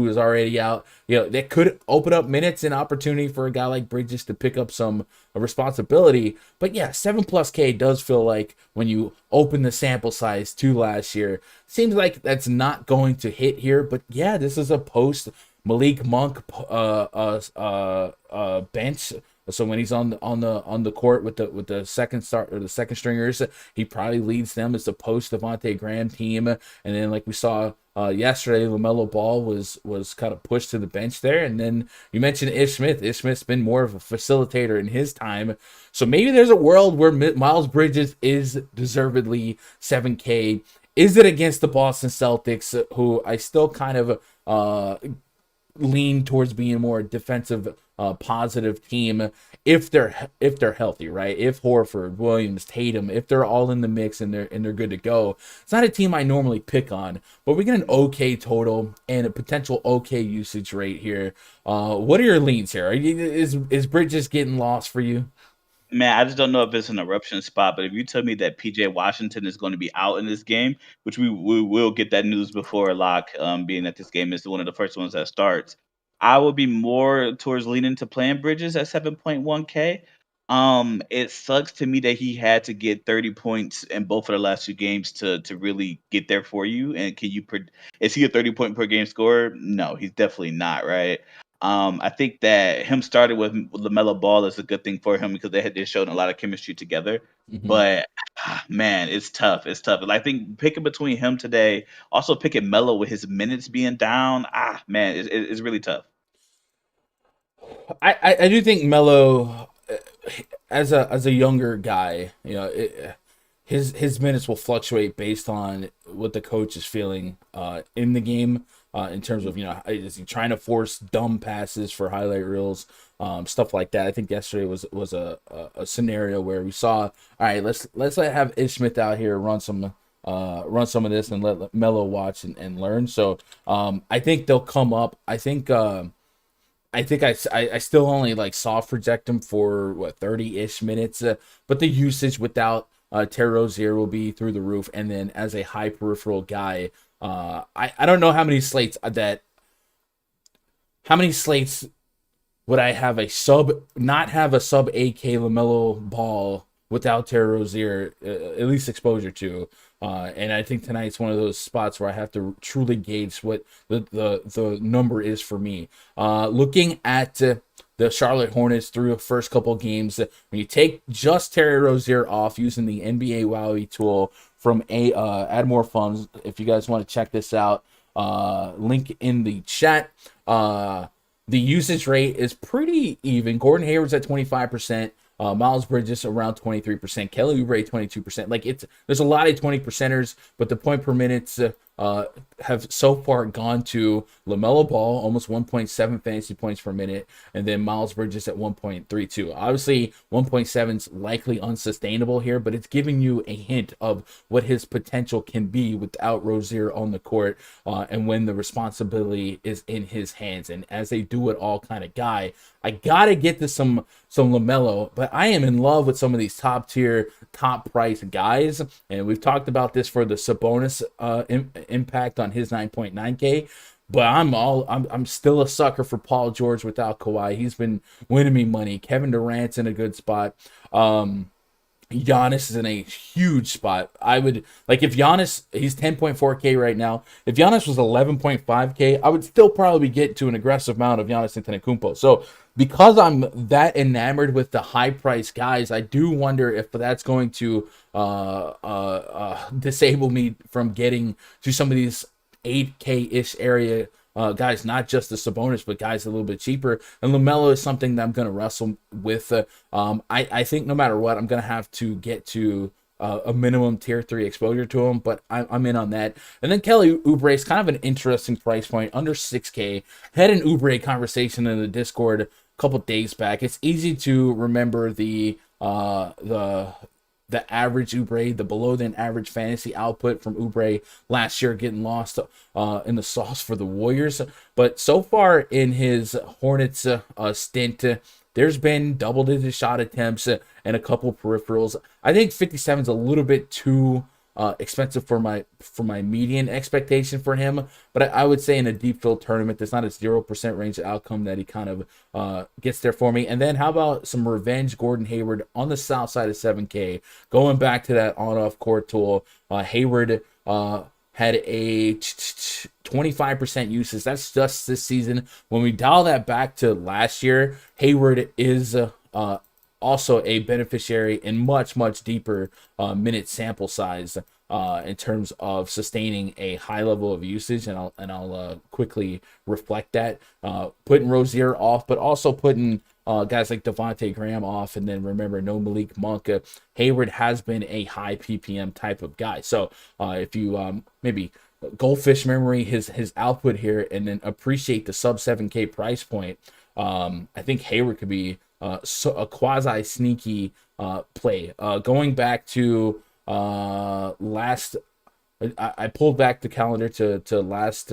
is already out, that could open up minutes and opportunity for a guy like Bridges to pick up some responsibility. But yeah, 7+ K does feel like when you open the sample size to last year, seems like that's not going to hit here. But yeah, this is a post Malik Monk bench. So when he's on the court with the second start or the second stringers, he probably leads them as the post Devontae Graham team. And then like we saw yesterday, LaMelo Ball was kind of pushed to the bench there. And then you mentioned Ish Smith. Ish Smith's been more of a facilitator in his time. So maybe there's a world where Miles Bridges is deservedly 7K. Is it against the Boston Celtics, who I still kind of lean towards being more defensive positive team if they're healthy, right? If Horford, Williams, Tatum, if they're all in the mix and they're good to go. It's not a team I normally pick on, but we get an okay total and a potential okay usage rate here. What are your leans here? Is Bridges getting lost for you? Man, I just don't know if it's an eruption spot, but if you tell me that PJ Washington is going to be out in this game, which we will get that news before lock, being that this game is one of the first ones that starts, I would be more towards leaning to playing Bridges at 7.1K. It sucks to me that he had to get 30 points in both of the last 2 games to really get there for you. And is he a 30-point per game scorer? No, he's definitely not, right? I think that him starting with LaMelo Ball is a good thing for him because they shown a lot of chemistry together. Mm-hmm. But man, it's tough. It's tough. And I think picking between him today, also picking Melo with his minutes being down. Man, it's really tough. I do think Melo, as a younger guy, his minutes will fluctuate based on what the coach is feeling in the game. In terms of, is he trying to force dumb passes for highlight reels, stuff like that. I think yesterday was a scenario where we saw, all right, let's have Ish Smith out here run some of this and let Melo watch and learn. So I think they'll come up. I still only like soft project him for 30-ish minutes, but the usage without Terry Rozier will be through the roof. And then as a high peripheral guy, I don't know how many slates would I have not have a sub 8K LaMelo Ball without Terry Rozier, at least exposure to. And I think tonight's one of those spots where I have to truly gauge what the number is for me. Looking at the Charlotte Hornets through the first couple games, when you take just Terry Rozier off using the NBA Wowie tool from Add More Funds, if you guys want to check this out, link in the chat. The usage rate is pretty even. Gordon Hayward's at 25%. Miles Bridges around 23%, Kelly Oubre 22%. Like there's a lot of 20%ers, but the point per minutes have so far gone to LaMelo Ball, almost 1.7 fantasy points per minute, and then Miles Bridges at 1.32. Obviously, 1.7 is likely unsustainable here, but it's giving you a hint of what his potential can be without Rozier on the court, and when the responsibility is in his hands. And as a do-it-all kind of guy, I gotta get to some LaMelo, but I am in love with some of these top tier, top price guys, and we've talked about this for the Sabonis impact on his 9.9K. But I'm still a sucker for Paul George without Kawhi. He's been winning me money. Kevin Durant's in a good spot. Giannis is in a huge spot. I would like if Giannis, he's 10.4K right now. If Giannis was 11.5K, I would still probably get to an aggressive amount of Giannis Antetokounmpo. So because I'm that enamored with the high price guys, I do wonder if that's going to disable me from getting to some of these 8K-ish area guys, not just the Sabonis, but guys a little bit cheaper. And LaMelo is something that I'm going to wrestle with. I think no matter what, I'm going to have to get to a minimum tier 3 exposure to him, but I'm in on that. And then Kelly Oubre is kind of an interesting price point, under 6K. Had an Oubre conversation in the Discord a couple days back. It's easy to remember the average Oubre, the below than average fantasy output from Oubre last year, getting lost in the sauce for the Warriors. But so far in his Hornets stint, there's been double-digit shot attempts and a couple peripherals. I think 57 is a little bit too expensive for my median expectation for him, but I would say in a deep field tournament, there's not a 0% range of outcome that he kind of gets there for me. And then how about some revenge Gordon Hayward on the south side of 7K, going back to that on-off court tool. Hayward had a 25% usage. That's just this season. When we dial that back to last year, Hayward is also a beneficiary in much deeper minute sample size in terms of sustaining a high level of usage, and I'll quickly reflect that. Putting Rozier off, but also putting guys like Devontae Graham off, and then remember, no Malik Monk. Hayward has been a high PPM type of guy. So if you maybe goldfish memory his output here, and then appreciate the sub 7K price point, I think Hayward could be a quasi sneaky play. Going back to last, I pulled back the calendar to last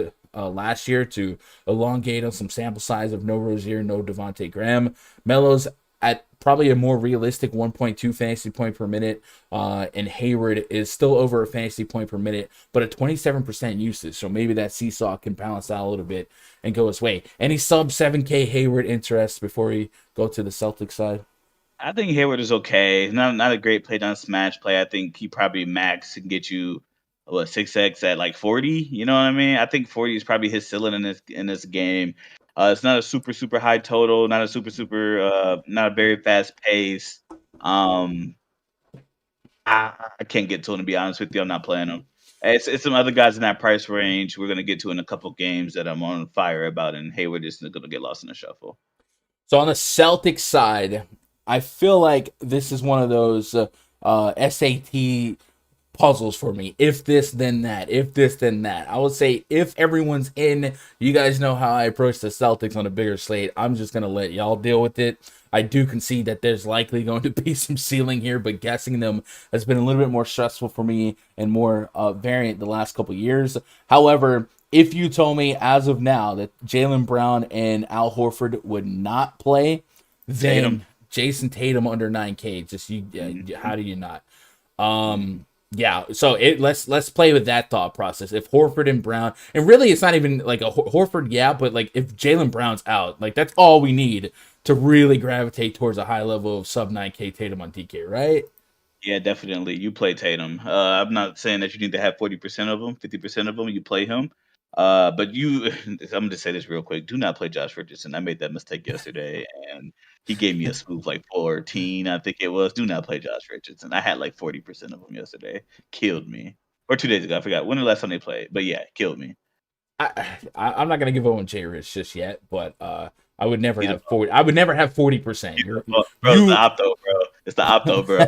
year to elongate on some sample size of no Rozier, no Devontae Graham. Melo's at probably a more realistic 1.2 fantasy point per minute, and Hayward is still over a fantasy point per minute, but a 27% usage. So maybe that seesaw can balance out a little bit and go his way. Any sub 7K Hayward interest before we go to the Celtics side? I think Hayward is okay. Not a great play down smash play. I think he probably max can get you 6x at like 40. You know what I mean? I think 40 is probably his ceiling in this game. It's not a super high total, not a super not a very fast pace. I can't get to him, to be honest with you. I'm not playing him. It's some other guys in that price range we're gonna get to in a couple games that I'm on fire about, and Hayward is gonna get lost in the shuffle. So on the Celtics side, I feel like this is one of those SAT puzzles for me. If this, then that. If this, then that. I would say if everyone's in, you guys know how I approach the Celtics on a bigger slate. I'm just going to let y'all deal with it. I do concede that there's likely going to be some ceiling here, but guessing them has been a little bit more stressful for me and more variant the last couple years. However, if you told me as of now that Jaylen Brown and Al Horford would not play, then Tatum. Jason Tatum under 9K. Just how do you not? Yeah, so let's play with that thought process. If Horford and Brown, and really it's not even like a Horford, yeah, but like if Jaylen Brown's out, like that's all we need to really gravitate towards a high level of sub 9K Tatum on DK, right? Yeah, definitely. You play Tatum. I'm not saying that you need to have 40% of them, 50% of them. You play him. But you, I'm gonna just say this real quick. Do not play Josh Richardson. I made that mistake yesterday, and he gave me a smooth like 14, I think it was. Do not play Josh Richardson. I had like 40% of them yesterday. Killed me. Or 2 days ago. I forgot when the last time they played. But yeah, killed me. I'm not gonna give up on J Rich just yet, but I would never He's a have 40. I would never have 40%. bro. It's the opto, bro. It's the opto, bro.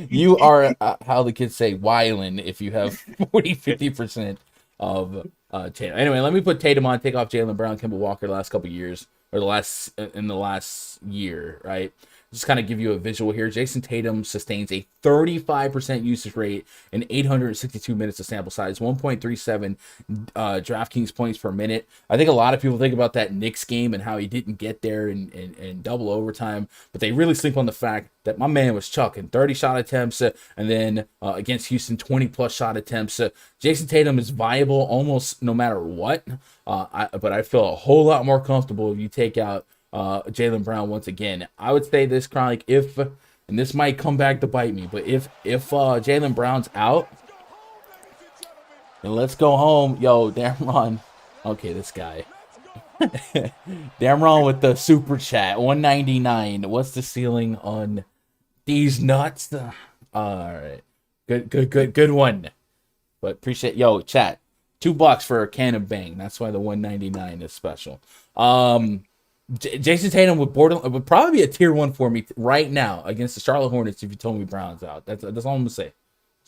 You are how the kids say wildin' if you have 50% of Tatum. Anyway, let me put Tatum on, take off Jaylen Brown, Kemba Walker the last couple years, or the last year, right? Just kind of give you a visual here. Jason Tatum sustains a 35% usage rate in 862 minutes of sample size, 1.37 DraftKings points per minute. I think a lot of people think about that Knicks game and how he didn't get there in double overtime, but they really sleep on the fact that my man was chucking 30 shot attempts and then against Houston, 20 plus shot attempts. Jason Tatum is viable almost no matter what, but I feel a whole lot more comfortable if you take out Jaylen Brown once again. I would say this, Chronic, if, and this might come back to bite me, but if Jaylen Brown's out, then let's go home. Yo, damn Ron. Okay, this guy. Damn Ron with the super chat. 199. What's the ceiling on these nuts? All right. Good one. But appreciate, yo, chat. $2 for a can of Bang. That's why the 199 is special. Jason Tatum would probably be a tier 1 for me right now against the Charlotte Hornets if you told me Brown's out. That's all I'm gonna say.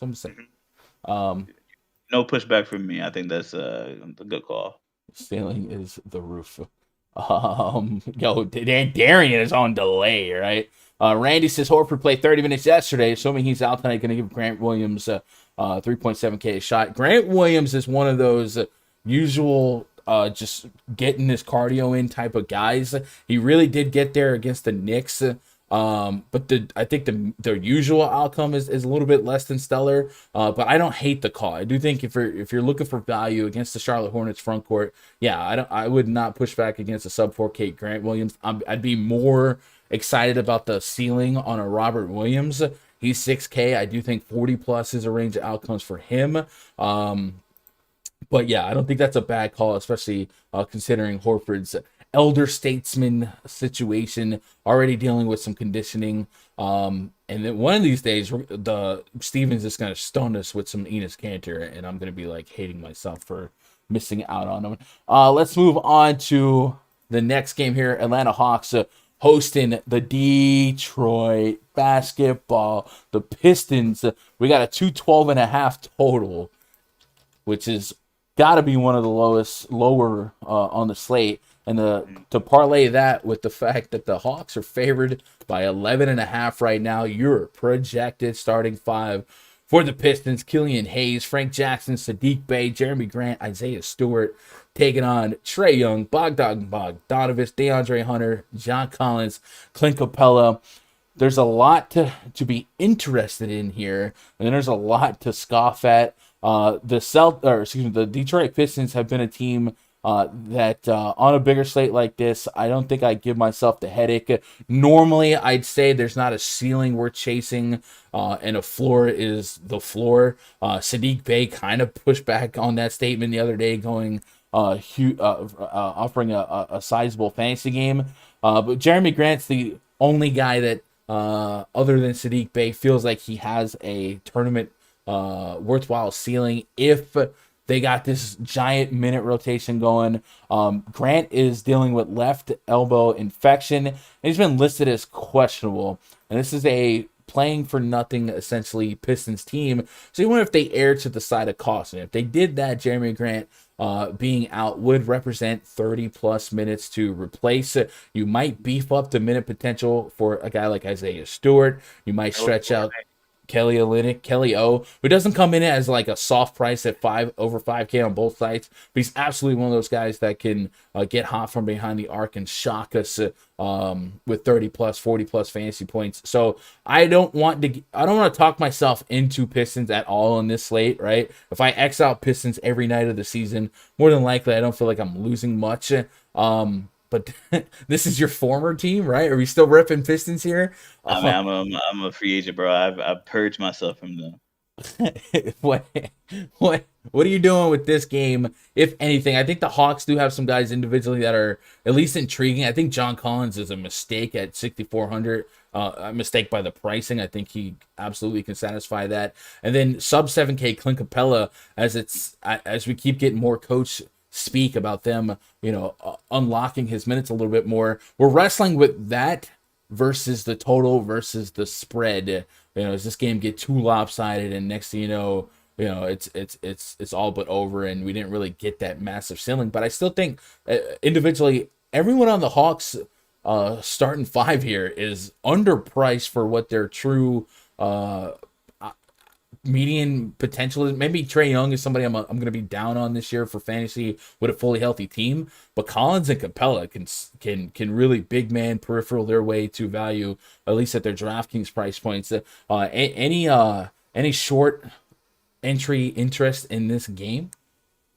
That's all I'm gonna say. No pushback from me. I think that's a good call. Ceiling is the roof. Yo, Darian is on delay, right? Randy says Horford played 30 minutes yesterday, assuming he's out tonight. Going to give Grant Williams 3.7K a shot. Grant Williams is one of those usual just getting his cardio in type of guys. He really did get there against the Knicks. But I think the usual outcome is a little bit less than stellar. But I don't hate the call. I do think if you're looking for value against the Charlotte Hornets front court, yeah, I would not push back against a sub 4K Grant Williams. I'd be more excited about the ceiling on a Robert Williams. He's 6K. I do think 40 plus is a range of outcomes for him. But yeah, I don't think that's a bad call, especially considering Horford's elder statesman situation, already dealing with some conditioning. And then one of these days, the Stevens is going to stun us with some Enes Kanter, and I'm going to be like hating myself for missing out on him. Let's move on to the next game here. Atlanta Hawks hosting the Detroit basketball. The Pistons, we got a 212.5 total, which is got to be one of the lower on the slate. And to parlay that with the fact that the Hawks are favored by 11.5 right now, your projected starting 5 for the Pistons: Killian Hayes, Frank Jackson, Sadiq Bey, Jeremy Grant, Isaiah Stewart, taking on Trae Young, Bogdanovich, DeAndre Hunter, John Collins, Clint Capella. There's a lot to be interested in here, and then there's a lot to scoff at. The Detroit Pistons have been a team that on a bigger slate like this, I don't think I'd give myself the headache. Normally, I'd say there's not a ceiling we're chasing, and a floor is the floor. Sadiq Bey kind of pushed back on that statement the other day, going offering a sizable fantasy game. But Jeremy Grant's the only guy that, other than Sadiq Bey, feels like he has a tournament worthwhile ceiling if they got this giant minute rotation going. Grant is dealing with left elbow infection, and he's been listed as questionable. And this is a playing for nothing, essentially, Pistons team. So you wonder if they err to the side of caution. If they did that, Jeremy Grant being out would represent 30 plus minutes to replace it. You might beef up the minute potential for a guy like Isaiah Stewart. You might stretch out Kelly Olynyk, Kelly O, who doesn't come in as like a soft price at over 5K on both sides, but he's absolutely one of those guys that can get hot from behind the arc and shock us with 30 plus, 40 plus fantasy points. So I don't want to talk myself into Pistons at all on this slate, right? If I X out Pistons every night of the season, more than likely I don't feel like I'm losing much. But this is your former team, right? Are we still repping Pistons here? I mean, I'm a free agent, bro. I've purged myself from them. what are you doing with this game, if anything? I think the Hawks do have some guys individually that are at least intriguing. I think John Collins is a mistake at 6,400. A mistake by the pricing. I think he absolutely can satisfy that. And then sub 7K Clint Capella, as we keep getting more coach speak about them, unlocking his minutes a little bit more. We're wrestling with that versus the total versus the spread. Does this game get too lopsided, and next thing you know, it's all but over, and we didn't really get that massive ceiling. But I still think individually, everyone on the Hawks starting five here is underpriced for what their true median potential is. Maybe Trae Young is somebody I'm going to be down on this year for fantasy with a fully healthy team, but Collins and Capella can really big man peripheral their way to value, at least at their DraftKings price points. Any short entry interest in this game?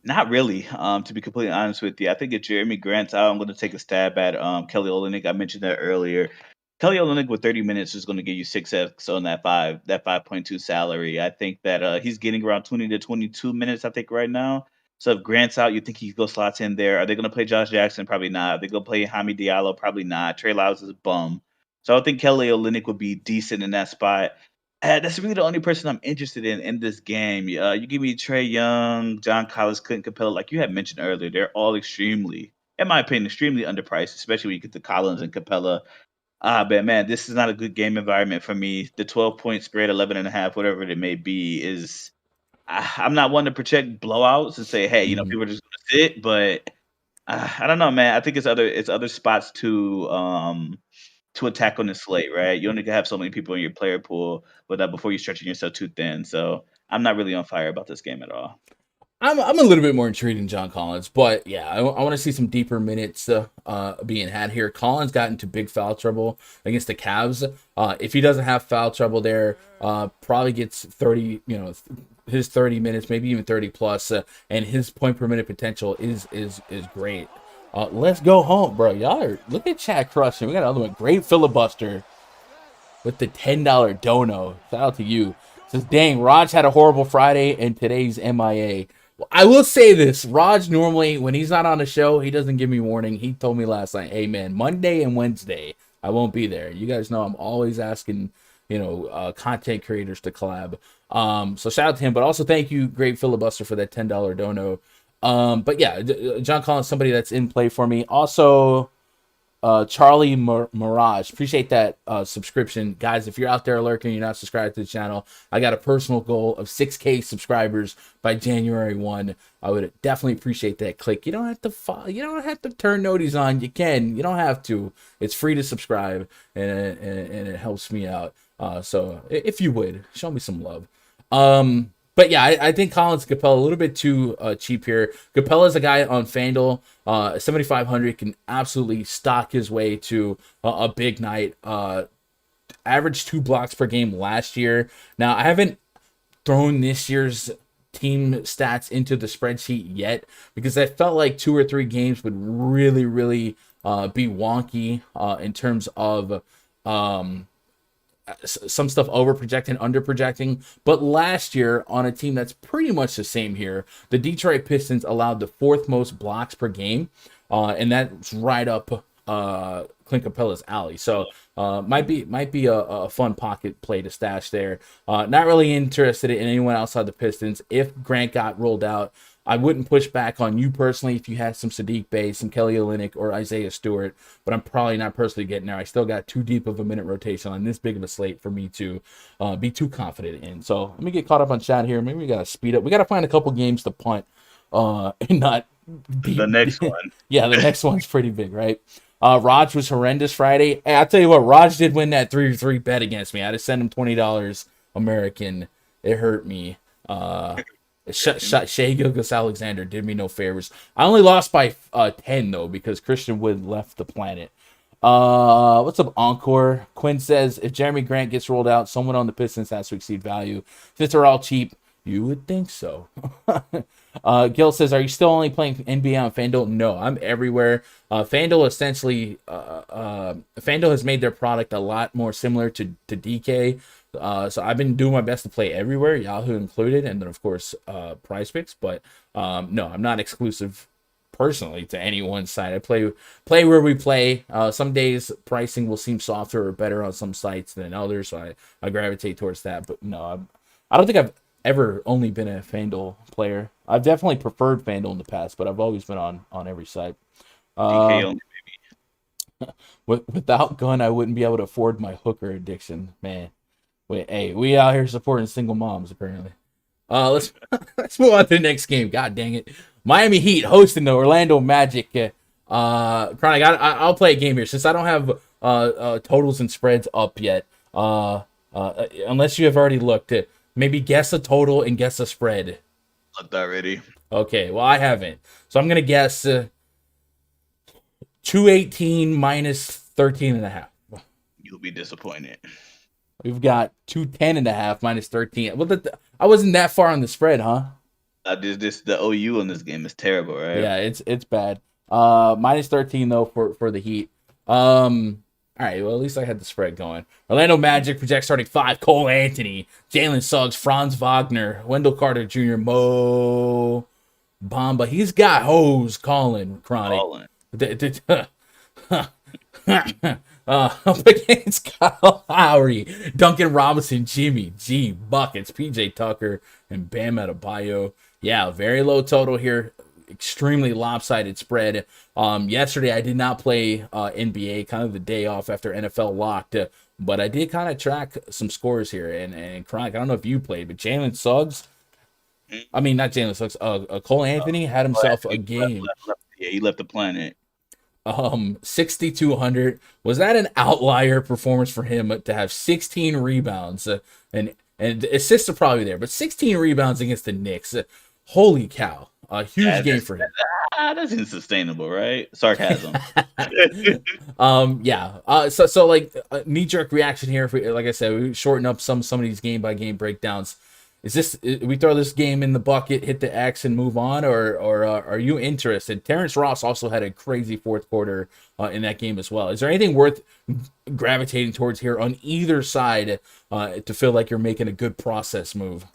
Not really. To be completely honest with you, I think if Jeremy Grant's out, I'm going to take a stab at Kelly Olynyk. I mentioned that earlier. Kelly Olynyk with 30 minutes is going to give you 6x on that 5.2 salary. I think that he's getting around 20 to 22 minutes, I think, right now. So if Grant's out, you think he goes slots in there. Are they going to play Josh Jackson? Probably not. Are they going to play Hamid Diallo? Probably not. Trey Lyles is a bum. So I think Kelly Olynyk would be decent in that spot. That's really the only person I'm interested in this game. You give me Trae Young, John Collins, Clint Capella, like you had mentioned earlier. They're all extremely, in my opinion, extremely underpriced, especially when you get to Collins and Capella. But man, this is not a good game environment for me. The 12-point spread, 11.5, whatever it may be, is I'm not one to project blowouts and say, hey, people are just going to sit. But I don't know, man. I think it's other spots to attack on the slate, right? You only can have so many people in your player pool without before you stretching yourself too thin. So I'm not really on fire about this game at all. I'm a little bit more intrigued in John Collins, but yeah, I want to see some deeper minutes being had here. Collins got into big foul trouble against the Cavs. If he doesn't have foul trouble there, probably gets 30, his 30 minutes, maybe even 30 plus, and his point per minute potential is great. Let's go home, bro. Look at Chad crushing. We got another one. Great filibuster with the $10 dono. Shout out to you. Says, dang, Raj had a horrible Friday and today's MIA. Well, I will say this. Raj normally, when he's not on the show, he doesn't give me warning. He told me last night, hey, man, Monday and Wednesday, I won't be there. You guys know I'm always asking, content creators to collab. So shout out to him. But also thank you, Great Filibuster, for that $10 dono. But yeah, John Collins, somebody that's in play for me. Also, Charlie Mirage, appreciate that subscription. Guys, if you're out there lurking, you're not subscribed to the channel, I got a personal goal of 6K subscribers by January 1. I would definitely appreciate that click. You don't have to follow, you don't have to turn noties on. You don't have to. It's free to subscribe, and it helps me out. So if you would, show me some love. But yeah, I think Collins Capella a little bit too cheap here. Capella's a guy on Fanduel, 7,500, can absolutely stock his way to a big night. Averaged 2 blocks per game last year. Now, I haven't thrown this year's team stats into the spreadsheet yet because I felt like 2 or 3 games would really, really be wonky in terms of some stuff over projecting, under projecting. But last year, on a team that's pretty much the same here, the Detroit Pistons allowed the 4th most blocks per game, and that's right up Clint Capella's alley. So might be a fun pocket play to stash there. Not really interested in anyone outside the Pistons. If Grant got rolled out, I wouldn't push back on you personally if you had some Sadiq Bey, some Kelly Olynyk, or Isaiah Stewart, but I'm probably not personally getting there. I still got too deep of a minute rotation on this big of a slate for me to be too confident in. So let me get caught up on chat here. Maybe we got to speed up. We got to find a couple games to punt and not be. The next one. Yeah, the next one's pretty big, right? Raj was horrendous Friday. Hey, I'll tell you what, Raj did win that 3-3 bet against me. I had to send him $20 American. It hurt me. Shea Gilgeous-Alexander did me no favors. I only lost by 10 though because Christian Wood left the planet. What's up, Encore? Quinn says if Jeremy Grant gets rolled out, someone on the Pistons has to exceed value. Since they're all cheap, you would think so. Gil says, are you still only playing NBA on FanDuel? No, I'm everywhere. FanDuel essentially, FanDuel has made their product a lot more similar to DK. So I've been doing my best to play everywhere, Yahoo included, and then of course PrizePicks. But no, I'm not exclusive personally to any one side. I play where we play. Some days pricing will seem softer or better on some sites than others, so I gravitate towards that. But no, I don't think I've ever only been a FanDuel player. I've definitely preferred FanDuel in the past, but I've always been on every site. DK only, baby. Without Gun, I wouldn't be able to afford my hooker addiction, man. Wait, hey, we out here supporting single moms apparently. Let's move on to the next game. God dang it, Miami Heat hosting the Orlando Magic. Chronic, I'll play a game here since I don't have totals and spreads up yet. Unless you have already looked at. Maybe guess a total and guess a spread. Looked already. Okay, well I haven't, so I'm gonna guess 218 minus 13.5. You'll be disappointed. We've got 210.5 minus 13. Well, I wasn't that far on the spread, huh? The OU on this game is terrible, right? Yeah, it's bad. Minus 13 though for the Heat. All right, well, at least I had the spread going. Orlando Magic projects starting 5. Cole Anthony, Jalen Suggs, Franz Wagner, Wendell Carter Jr., Mo Bamba. He's got hoes calling, Chronic. Up against Kyle Lowry, Duncan Robinson, Jimmy G, Buckets, PJ Tucker, and Bam Adebayo. Yeah, very low total here. Extremely lopsided spread. Yesterday I did not play NBA, kind of the day off after NFL locked, but I did kind of track some scores here. And Chronic, I don't know if you played, but Jalen Suggs, I mean not Jalen Suggs, Cole Anthony had himself a game. Yeah, he left the planet. 6,200. Was that an outlier performance for him to have 16 rebounds and assists are probably there, but 16 rebounds against the Knicks? Holy cow. A huge game for him. That's insustainable, right? Sarcasm. Yeah. So like knee-jerk reaction here. Like I said, we shorten up some of these game-by-game breakdowns. We throw this game in the bucket, hit the X, and move on, or are you interested? Terrence Ross also had a crazy fourth quarter in that game as well. Is there anything worth gravitating towards here on either side to feel like you're making a good process move?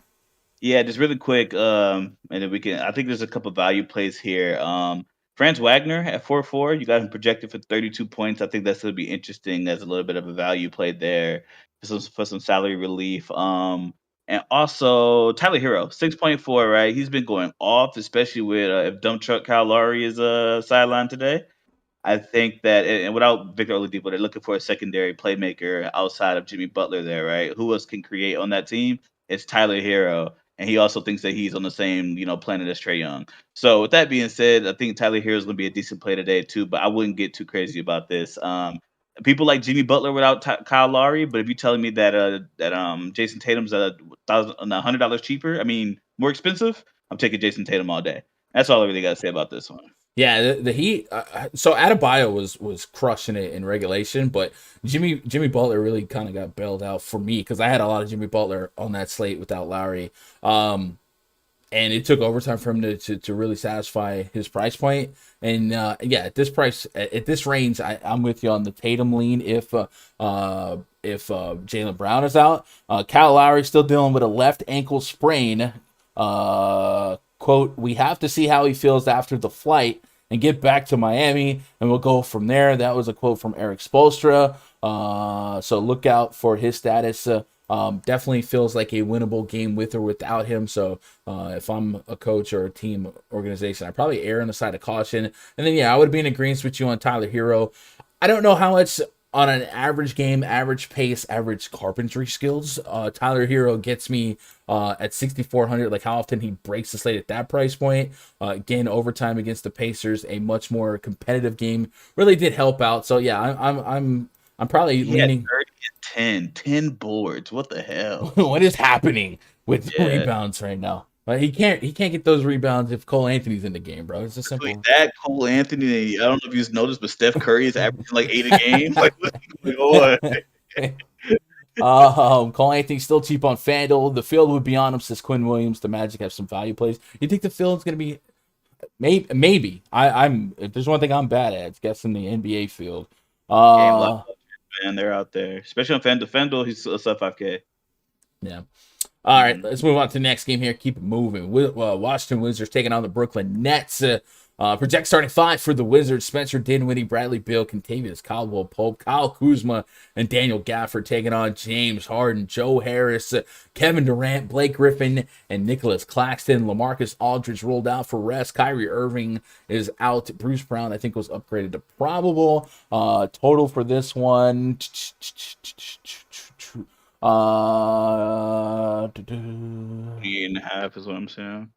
Yeah, just really quick, and then I think there's a couple value plays here. Franz Wagner at 4-4, you got him projected for 32 points. I think that's going to be interesting as a little bit of a value play there for some salary relief. And also Tyler Hero, 6.4, right? He's been going off, especially with if dump truck Kyle Lowry is sidelined today. I think that, and without Victor Oladipo, they're looking for a secondary playmaker outside of Jimmy Butler there, right? Who else can create on that team? It's Tyler Hero. And he also thinks that he's on the same, planet as Trae Young. So with that being said, I think Tyler Hero is going to be a decent play today too, but I wouldn't get too crazy about this. People like Jimmy Butler without Kyle Lowry, but if you're telling me that Jason Tatum's $100 cheaper, I mean more expensive, I'm taking Jason Tatum all day. That's all I really got to say about this one. Yeah, the Heat. So Adebayo was crushing it in regulation, but Jimmy Butler really kind of got bailed out for me because I had a lot of Jimmy Butler on that slate without Lowry, and it took overtime for him to really satisfy his price point. And at this price, at this range, I'm with you on the Tatum lean. If Jaylen Brown is out, Kyle Lowry still dealing with a left ankle sprain. Quote, we have to see how he feels after the flight and get back to Miami, and we'll go from there. That was a quote from Eric Spoelstra. So look out for his status Definitely feels like a winnable game with or without him. So if I'm a coach or a team organization, I probably err on the side of caution. And then I would be in agreement with you on Tyler Hero. I don't know how much on an average game, average pace, average carpentry skills, Tyler Hero gets me at 6,400. Like how often he breaks the slate at that price point. Again, overtime against the Pacers, a much more competitive game, really did help out. So yeah, I'm probably He had leaning. 30 and 10 boards. What the hell? What is happening with Yeah. rebounds right now? He can't get those rebounds if Cole Anthony's in the game, bro. It's just Between simple. that, Cole Anthony, I don't know if you've noticed, but Steph Curry is averaging like 8 a game. Like, what's going on? Cole Anthony's still cheap on FanDuel. The field would be on him, says Quinn Williams. The Magic have some value plays. You think the field's gonna be maybe? I'm if there's one thing I'm bad at, it's guessing the NBA field. Game locked up, man. They're out there, especially on FanDuel. He's a sub 5K. Yeah. All right, let's move on to the next game here. Keep it moving. Washington Wizards taking on the Brooklyn Nets. Project starting five for the Wizards: Spencer Dinwiddie, Bradley Beal, Kentavious Caldwell Pope, Kyle Kuzma, and Daniel Gafford taking on James Harden, Joe Harris, Kevin Durant, Blake Griffin, and Nicholas Claxton. LaMarcus Aldridge rolled out for rest. Kyrie Irving is out. Bruce Brown, I think, was upgraded to probable. Total for this one. 3.5 is what I'm saying.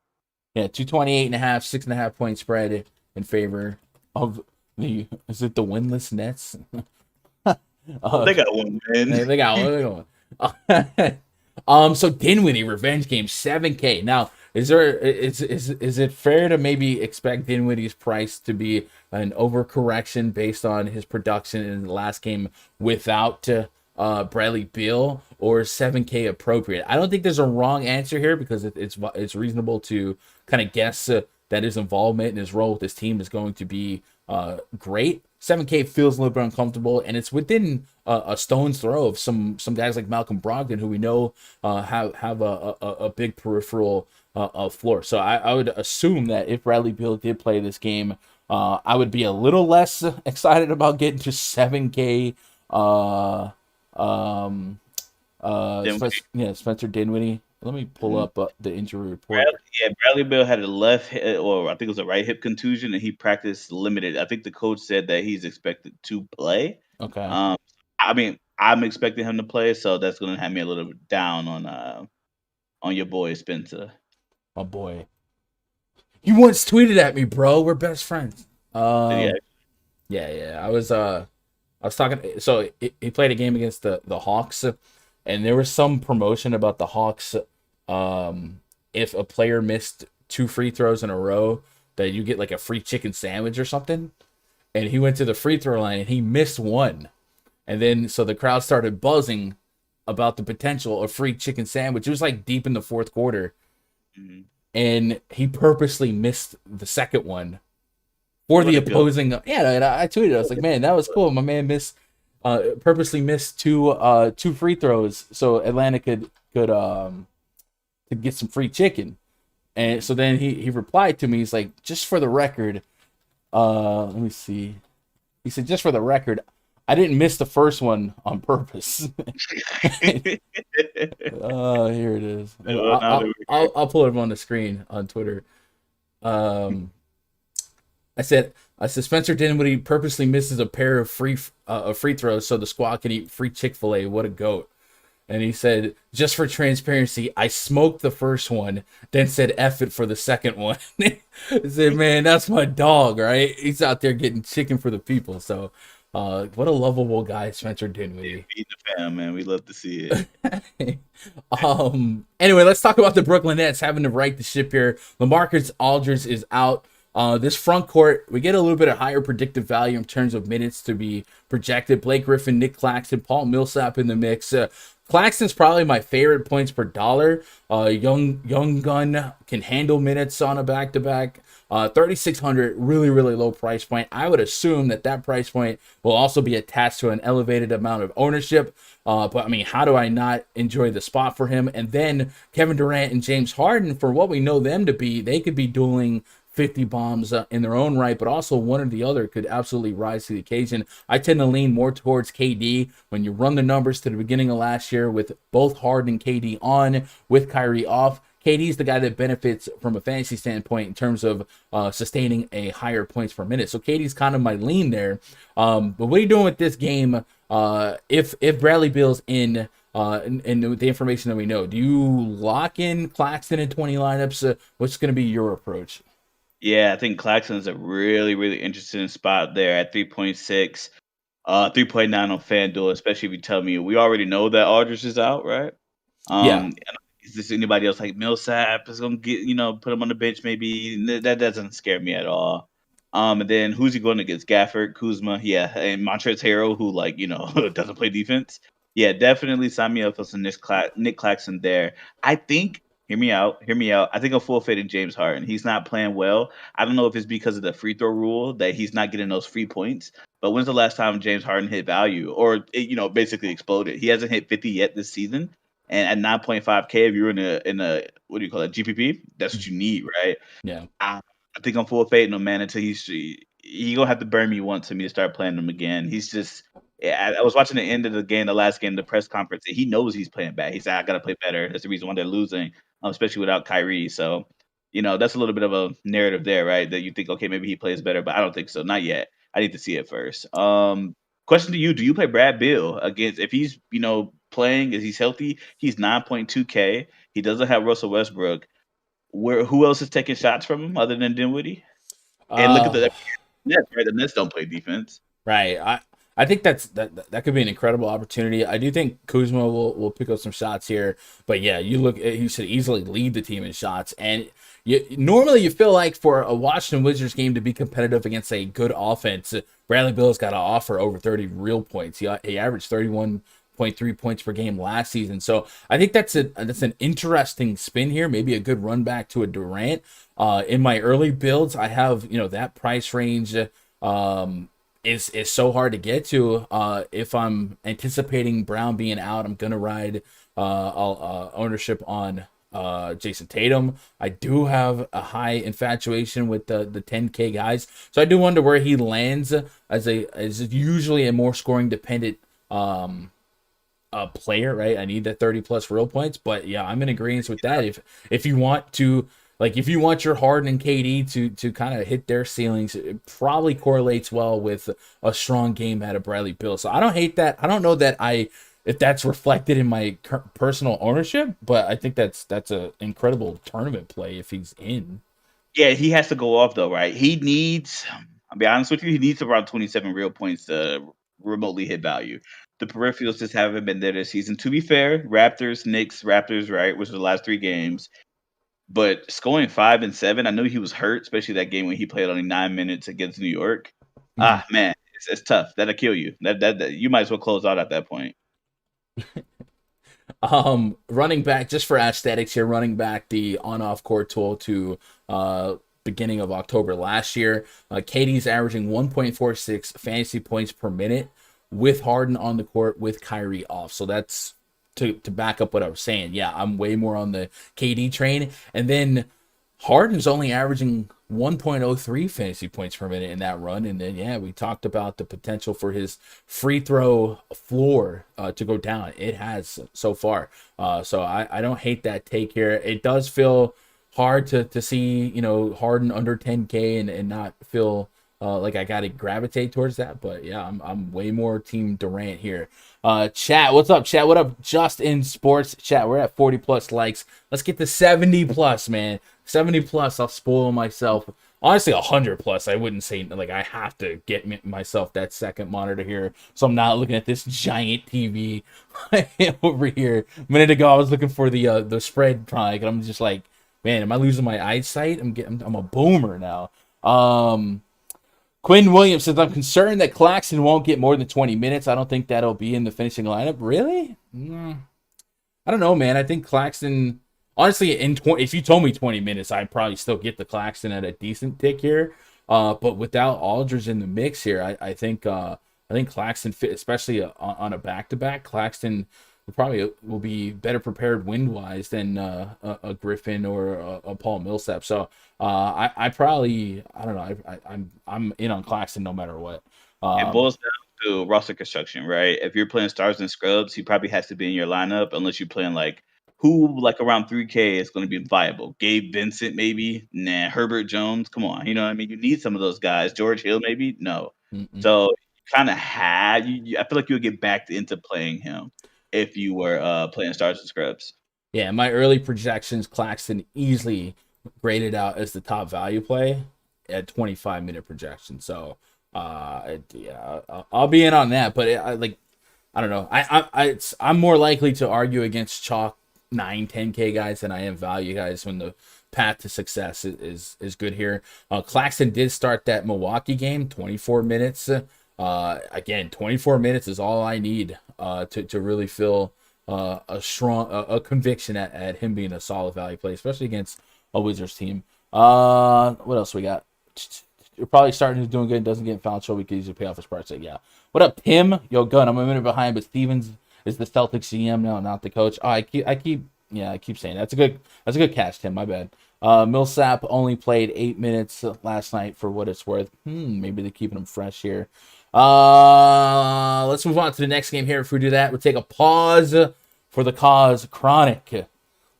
Yeah, 228.5, 6.5 point spread in favor of is it the winless Nets? They got one win. They got one. So Dinwiddie revenge game 7K. Now, is it fair to maybe expect Dinwiddie's price to be an overcorrection based on his production in the last game without Bradley Beal, or 7K appropriate? I don't think there's a wrong answer here because it's reasonable to kind of guess that his involvement in his role with this team is going to be great. 7K feels a little bit uncomfortable, and it's within a stone's throw of some guys like Malcolm Brogdon, who we know have a big peripheral floor. So I would assume that if Bradley Beal did play this game, I would be a little less excited about getting to 7K. Spencer Dinwiddie. Let me pull up the injury report. Bradley Beal had a left hip, or I think it was a right hip contusion, and he practiced limited. I think the coach said that he's expected to play. Okay. I mean, I'm expecting him to play, so that's going to have me a little bit down on your boy Spencer. My boy. You once tweeted at me, bro. We're best friends. Yeah. I was talking. So he played a game against the Hawks, and there was some promotion about the Hawks. If a player missed 2 free throws in a row, that you get like a free chicken sandwich or something. And he went to the free throw line and he missed one. And then so the crowd started buzzing about the potential of free chicken sandwich. It was like deep in the fourth quarter. Mm-hmm. And he purposely missed the second one for the opposing. Yeah, I tweeted. I was like, man, that was cool. My man purposely missed 2 free throws so Atlanta could get some free chicken. And so then he replied to me. He's like, just for the record, let me see. He said, just for the record, I didn't miss the first one on purpose. Here it is. I'll pull it on the screen on Twitter. I said Spencer Dinwiddie purposely misses a pair of free throws so the squad can eat free Chick-fil-A. What a goat. And he said, just for transparency, I smoked the first one, then said F it for the second one. I said, man, that's my dog, right? He's out there getting chicken for the people. So what a lovable guy Spencer Dinwiddie. Feed the fam, man. We love to see it. Anyway, let's talk about the Brooklyn Nets having to right the ship here. LaMarcus Aldridge is out. This front court, we get a little bit of higher predictive value in terms of minutes to be projected. Blake Griffin, Nick Claxton, Paul Millsap in the mix. Claxton's probably my favorite points per dollar. Young gun can handle minutes on a back-to-back. 3,600, really, really low price point. I would assume that price point will also be attached to an elevated amount of ownership. But I mean, how do I not enjoy the spot for him? And then Kevin Durant and James Harden, for what we know them to be, they could be dueling 50 bombs in their own right, but also one or the other could absolutely rise to the occasion. I tend to lean more towards KD. When you run the numbers to the beginning of last year with both Harden and KD on, with Kyrie off, KD's the guy that benefits from a fantasy standpoint in terms of sustaining a higher points per minute. So KD's kind of my lean there. But what are you doing with this game? If Bradley Beal's in, and the information that we know, do you lock in Claxton in 20 lineups? What's going to be your approach? Yeah, I think Claxton's a really, really interesting spot there at 3.6, 3.9 on FanDuel, especially if you tell me we already know that Aldridge is out, right? Yeah, Is this anybody else like Millsap is gonna get put him on the bench maybe? That doesn't scare me at all. And then who's he going against? Gafford, Kuzma, yeah, and Montrezl Harrell, who doesn't play defense. Yeah, definitely sign me up for some Nick Claxton there. I think. Hear me out. Hear me out. I think I'm full fading James Harden. He's not playing well. I don't know if it's because of the free throw rule that he's not getting those free points. But when's the last time James Harden hit value or basically exploded? He hasn't hit 50 yet this season. And at 9.5K, if you're in a what do you call it, GPP, that's what you need, right? yeah. I think I'm full fading him, man. Until he gonna have to burn me once for me to start playing him again. He's just. Yeah, I was watching the end of the game, the last game, the press conference, and he knows he's playing bad. He said, "I gotta play better." That's the reason why they're losing, especially without Kyrie. So, that's a little bit of a narrative there, right? That you think, okay, maybe he plays better, but I don't think so. Not yet. I need to see it first. Question to you: do you play Brad Beal against if he's playing? Is he's healthy? He's 9.2K. He doesn't have Russell Westbrook. Who else is taking shots from him other than Dinwiddie? And look at Uh, the Nets, right? The Nets don't play defense. right. I think that could be an incredible opportunity. I do think Kuzma will pick up some shots here, but yeah, he should easily lead the team in shots. And normally you feel like for a Washington Wizards game to be competitive against a good offense, Bradley Beal's got to offer over 30 real points. He averaged 31.3 points per game last season. So I think that's an interesting spin here. Maybe a good run back to a Durant. In my early builds, I have that price range. Is so hard to get to. If I'm anticipating Brown being out, I'm gonna ride ownership on Jason Tatum. I do have a high infatuation with the 10K guys, so I do wonder where he lands as usually a more scoring dependent player, right? I need that 30 plus real points, but yeah, I'm in agreement with that. If you want to, like, if you want your Harden and KD to kind of hit their ceilings, it probably correlates well with a strong game out of Bradley Beal. So I don't hate that. I don't know that if that's reflected in my personal ownership, but I think that's an incredible tournament play if he's in. Yeah, he has to go off though, right? He needs. I'll be honest with you. He needs around 27 real points to remotely hit value. The peripherals just haven't been there this season. To be fair, Raptors, Knicks, Raptors, right, which are the last three games. But scoring 5 and 7, I know he was hurt, especially that game when he played only 9 minutes against New York. Mhm. Man, it's tough. That'll kill you. That you might as well close out at that point. Running back, just for aesthetics here, running back the on-off court tool to beginning of October last year. KD's averaging 1.46 fantasy points per minute with Harden on the court, with Kyrie off. So that's to back up what I was saying. Yeah, I'm way more on the KD train. And then Harden's only averaging 1.03 fantasy points per minute in that run. And then, yeah, we talked about the potential for his free throw floor to go down. It has so far. So I don't hate that take here. It does feel hard to see, Harden under 10K and not feel like I got to gravitate towards that. But yeah, I'm way more team Durant here. Chat, what's up, chat? What up, Just in Sports? Chat, we're at 40 plus likes. Let's get to 70 plus, man. 70 plus, I'll spoil myself. Honestly, 100 plus, I wouldn't say, like, I have to get myself that second monitor here, so I'm not looking at this giant TV over here. A minute ago, I was looking for the spread product, and I'm just like, man, am I losing my eyesight? I'm a boomer now. Quinn Williams says, I'm concerned that Claxton won't get more than 20 minutes. I don't think that'll be in the finishing lineup. Really? I don't know, man. I think Claxton, honestly, if you told me 20 minutes, I'd probably still get the Claxton at a decent tick here. But without Aldridge in the mix here, I think Claxton fit, especially on a back-to-back. Claxton probably will be better prepared wind wise than a Griffin or a Paul Millsap. So I probably I don't know I'm in on Claxton no matter what. It Um, boils down to roster construction, right? If you're playing stars and scrubs, he probably has to be in your lineup unless you're playing like who like around 3K is going to be viable. Gabe Vincent, maybe. Nah, Herbert Jones. Come on, you know what I mean. You need some of those guys. George Hill, maybe. No. mm-mm. So you kind of had. I feel like you would get back into playing him if you were playing stars and scrubs. Yeah, my early projections, Claxton easily graded out as the top value play at 25-minute projection. So, yeah, I'll be in on that. But I don't know. I'm more likely to argue against chalk 9, 10K guys than I am value guys when the path to success is good here. Claxton did start that Milwaukee game, 24 minutes. Again, 24 minutes is all I need to really feel a strong conviction at him being a solid value play, especially against a Wizards team. What else we got? You're probably starting to doing good. Doesn't get in foul trouble. We could easily pay off his price. Yeah. What up, Tim? Yo, Gun. I'm a minute behind, but Stevens is the Celtics GM now, not the coach. Oh, I keep saying that's a good catch, Tim. My bad. Millsap only played 8 minutes last night for what it's worth. Maybe they're keeping him fresh here. Let's move on to the next game here. If we do that, we'll take a pause for the cause. Chronic.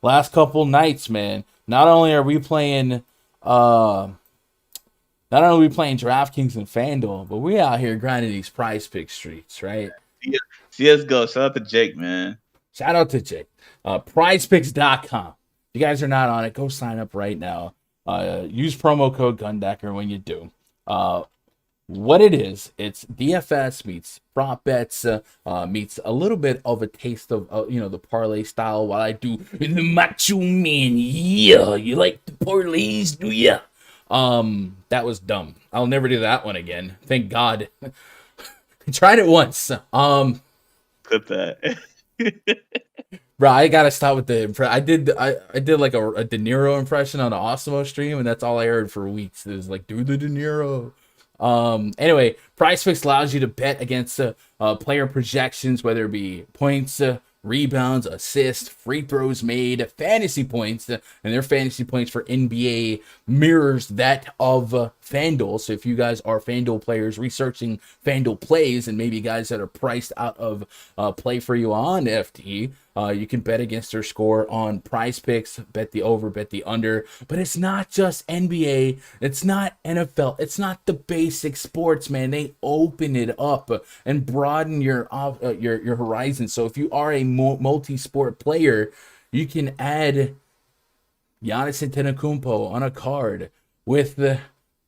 Last couple nights, man. Not only are we playing DraftKings and Fanduel, but we out here grinding these prize pick streets, right? CSGO. Shout out to Jake, man. Shout out to Jake. PrizePicks.com. If you guys are not on it, go sign up right now. Use promo code Gundecker when you do. What it is, it's DFS meets prop bets, meets a little bit of a taste of the parlay style. While I do the macho man, yeah, you like the parlays, do ya? That was dumb. I'll never do that one again. Thank God. I tried it once. Clip that. Bro, I gotta stop with the. I did like a De Niro impression on an Osmo stream, and that's all I heard for weeks. It was like, do the De Niro. Anyway, PrizePicks allows you to bet against player projections, whether it be points, rebounds, assists, free throws made, fantasy points, and their fantasy points for NBA mirrors that of FanDuel. So if you guys are FanDuel players researching FanDuel plays and maybe guys that are priced out of play for you on FT, you can bet against their score on PrizePicks, bet the over, bet the under. But it's not just NBA, it's not NFL, it's not the basic sports, man. They open it up and broaden your horizon. So if you are a multi-sport player, you can add Giannis Antetokounmpo on a card with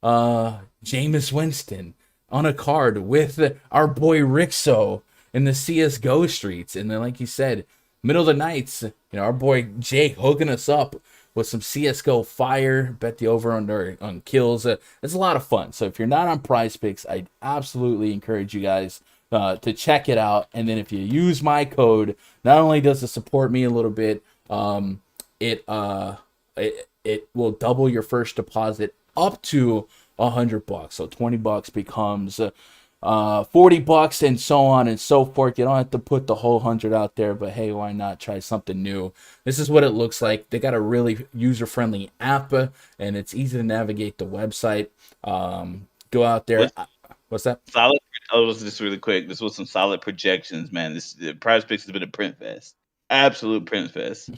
Jameis Winston on a card with our boy Rixo in the CSGO streets. And then, like you said, middle of the nights, our boy Jake hooking us up with some CSGO fire, bet the over under on kills. It's a lot of fun. So if you're not on PrizePicks, I absolutely encourage you guys to check it out. And then if you use my code, not only does it support me a little bit, it will double your first deposit up to $100. So $20 becomes $40 and so on and so forth. You don't have to put the whole 100 out there, but hey, why not try something new? This is what it looks like. They got a really user-friendly app, and it's easy to navigate the website. Go out there. What's that? Solid. Oh, was just really quick. This was some solid projections, man. This PrizePicks has been a print fest. Absolute print fest.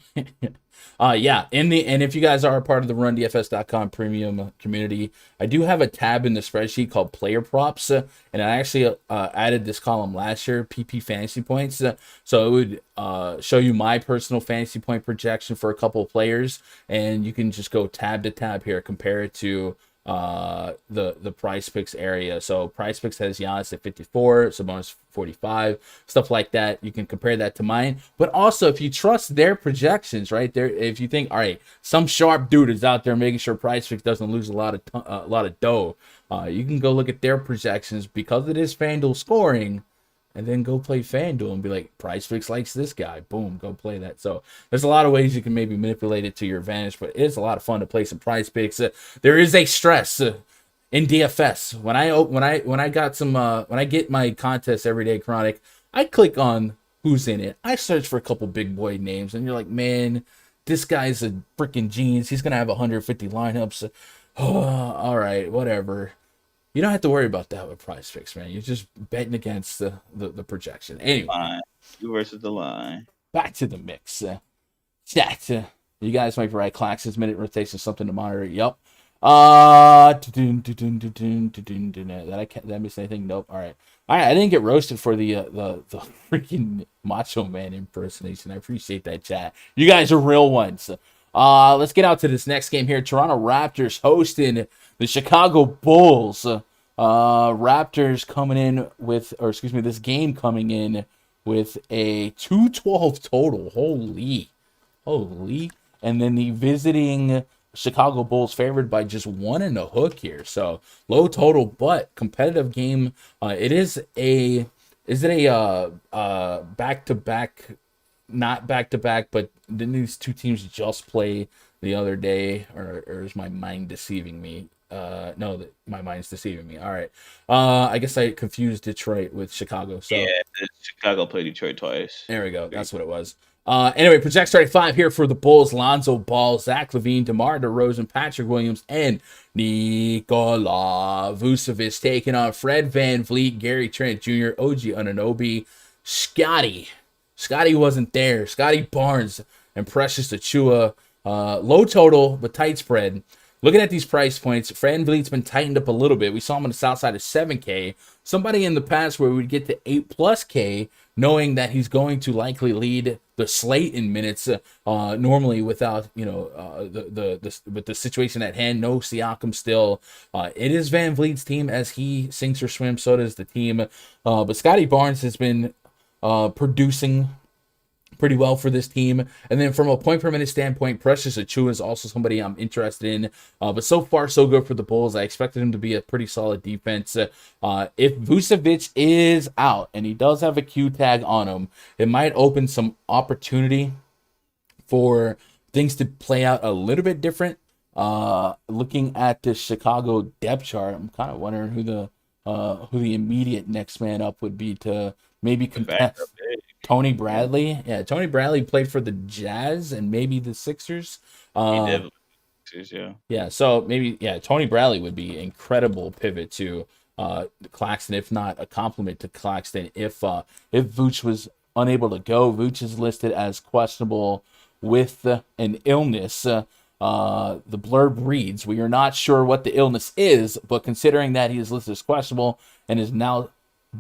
Yeah. And if you guys are a part of the RunDFS.com premium community, I do have a tab in the spreadsheet called Player Props, and I actually added this column last year, PP Fantasy Points. So it would show you my personal fantasy point projection for a couple of players, and you can just go tab to tab here, compare it to the PrizePicks area. So PrizePicks has Giannis at 54, Sabonis 45, stuff like that. You can compare that to mine. But also, if you trust their projections, right there, if you think, all right, some sharp dude is out there making sure PrizePicks doesn't lose a lot of dough, you can go look at their projections because it is FanDuel scoring. And then go play FanDuel and be like, PrizePicks likes this guy. Boom, go play that. So there's a lot of ways you can maybe manipulate it to your advantage, but it's a lot of fun to play some PrizePicks. There is a stress in DFS. When I get my contest every day, Chronic, I click on who's in it. I searched for a couple big boy names, and you're like, man, this guy's a freaking genius. He's gonna have 150 lineups. Oh, all right, whatever. You don't have to worry about that with Prize Picks, man. You're just betting against the projection. Anyway, Line. You versus the line. back to the mix. You guys might be right. Clax's minute rotation, something to monitor. Yep. Did I miss anything? Nope. All right. I didn't get roasted for the freaking Macho Man impersonation. I appreciate that, chat. You guys are real ones. Let's get out to this next game here. Toronto Raptors hosting the Chicago Bulls. Raptors coming in with, this game coming in with a 212 total. Holy. And then the visiting Chicago Bulls favored by just 1 and a hook here. So low total, but competitive game. Is it a back-to-back, not back-to-back, but didn't these two teams just play the other day, or is my mind deceiving me? No, my mind's deceiving me. All right. I guess I confused Detroit with Chicago. So yeah, Chicago played Detroit twice. there we go. That's what it was. Anyway, project starting 5 here for the Bulls. Lonzo Ball, Zach LaVine, DeMar DeRozan, Patrick Williams, and Nikola Vucevic taking on Fred VanVleet, Gary Trent Jr., OG Anunoby, Scotty wasn't there. Scotty Barnes and Precious Achua. Low total, but tight spread. Looking at these price points, VanVleet's been tightened up a little bit. We saw him on the south side of 7K. Somebody in the past where we'd get to 8+K, knowing that he's going to likely lead the slate in minutes, normally without, with the situation at hand. No Siakam still. It is VanVleet's team as he sinks or swims. So does the team. But Scotty Barnes has been producing pretty well for this team. And then from a point per minute standpoint, Precious Achua is also somebody I'm interested in. But so far, so good for the Bulls. I expected him to be a pretty solid defense. If Vucevic is out, and he does have a Q tag on him, it might open some opportunity for things to play out a little bit different. Looking at the Chicago depth chart, I'm kind of wondering who the immediate next man up would be to maybe contest. Tony Bradley. Yeah, Tony Bradley played for the Jazz and maybe the Sixers. He did. Yeah. Yeah, so maybe, Tony Bradley would be an incredible pivot to Claxton, if not a compliment to Claxton. If Vooch was unable to go, Vooch is listed as questionable with an illness. The blurb reads, "We are not sure what the illness is, but considering that he is listed as questionable and is now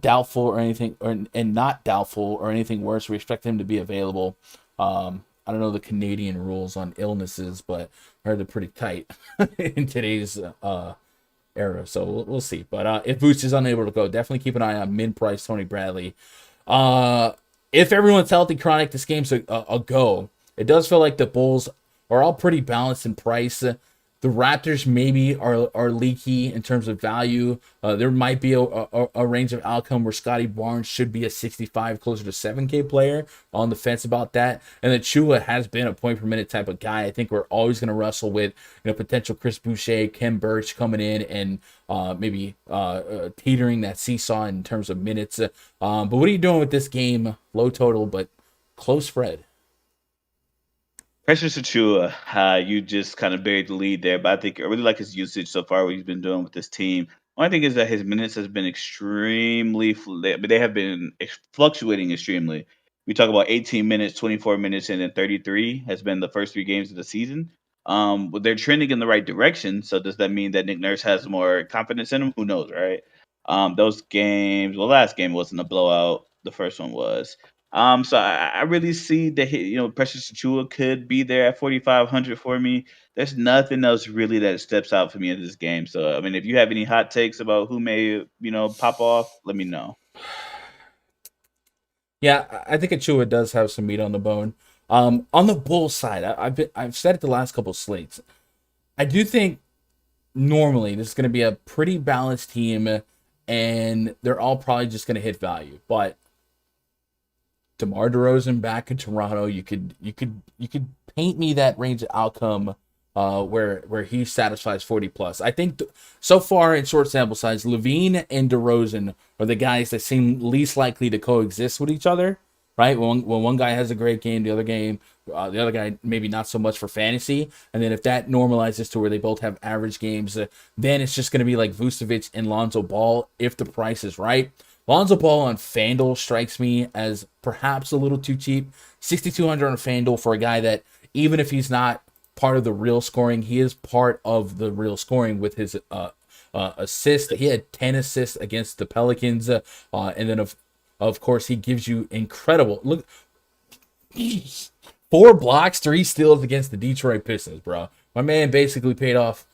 doubtful or anything, and not doubtful or anything worse, we expect him to be available." I don't know the Canadian rules on illnesses, but I heard they're pretty tight in today's era, so we'll see. But if Boots is unable to go, definitely keep an eye on mid-price Tony Bradley. If everyone's healthy, Chronic, this game's a go. It does feel like the Bulls are all pretty balanced in price. The Raptors maybe are leaky in terms of value. There might be a range of outcome where Scotty Barnes should be a 65, closer to 7K player. On the fence about that. And then Chua has been a point per minute type of guy. I think we're always going to wrestle with potential Chris Boucher, Kem Birch coming in and maybe teetering that seesaw in terms of minutes. But what are you doing with this game? Low total, but close spread. Precious Achua, you just kind of buried the lead there, but I think I really like his usage so far, what he's been doing with this team. Only thing is that his minutes has been extremely, but they have been fluctuating extremely. We talk about 18 minutes, 24 minutes, and then 33 has been the first 3 games of the season. But they're trending in the right direction. So does that mean that Nick Nurse has more confidence in him? Who knows, right? Those games, last game wasn't a blowout. The first one was. So I really see that Precious Achua could be there at 4,500 for me. There's nothing else really that steps out for me in this game. So I mean, if you have any hot takes about who may pop off, let me know. Yeah, I think Achua does have some meat on the bone. On the Bulls side, I've said it the last couple of slates. I do think normally this is going to be a pretty balanced team, and they're all probably just going to hit value, but DeMar DeRozan back in Toronto, you could paint me that range of outcome where he satisfies 40+. I think so far in short sample size, LaVine and DeRozan are the guys that seem least likely to coexist with each other, right? When one guy has a great game, the other guy maybe not so much for fantasy. And then if that normalizes to where they both have average games, then it's just going to be like Vucevic and Lonzo Ball if the price is right. Lonzo Ball on FanDuel strikes me as perhaps a little too cheap. 6,200 on FanDuel for a guy that, even if he's not part of the real scoring, he is part of the real scoring with his assist. He had 10 assists against the Pelicans, and then of course he gives you incredible look. 4 blocks, 3 steals against the Detroit Pistons, bro. My man basically paid off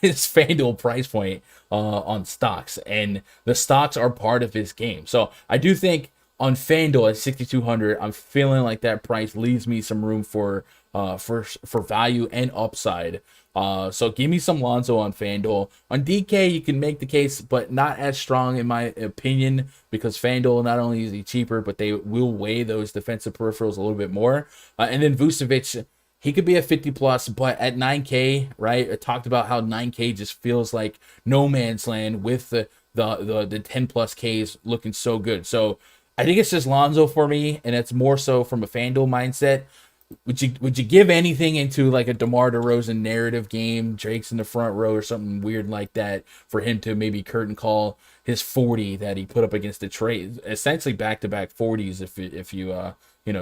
his FanDuel price point on stocks, and the stocks are part of his game. So I do think on FanDuel at 6,200, I'm feeling like that price leaves me some room for value and upside. So give me some Lonzo on FanDuel. On DK, you can make the case, but not as strong in my opinion, because FanDuel, not only is he cheaper, but they will weigh those defensive peripherals a little bit more. And then Vucevic, he could be a 50 plus, but at 9K, right? I talked about how 9K just feels like no man's land with the 10 plus Ks looking so good. So I think it's just Lonzo for me, and it's more so from a FanDuel mindset. Would you give anything into like a DeMar DeRozan narrative game, Drake's in the front row or something weird like that, for him to maybe curtain call his 40 that he put up against Detroit, essentially back-to-back 40s if you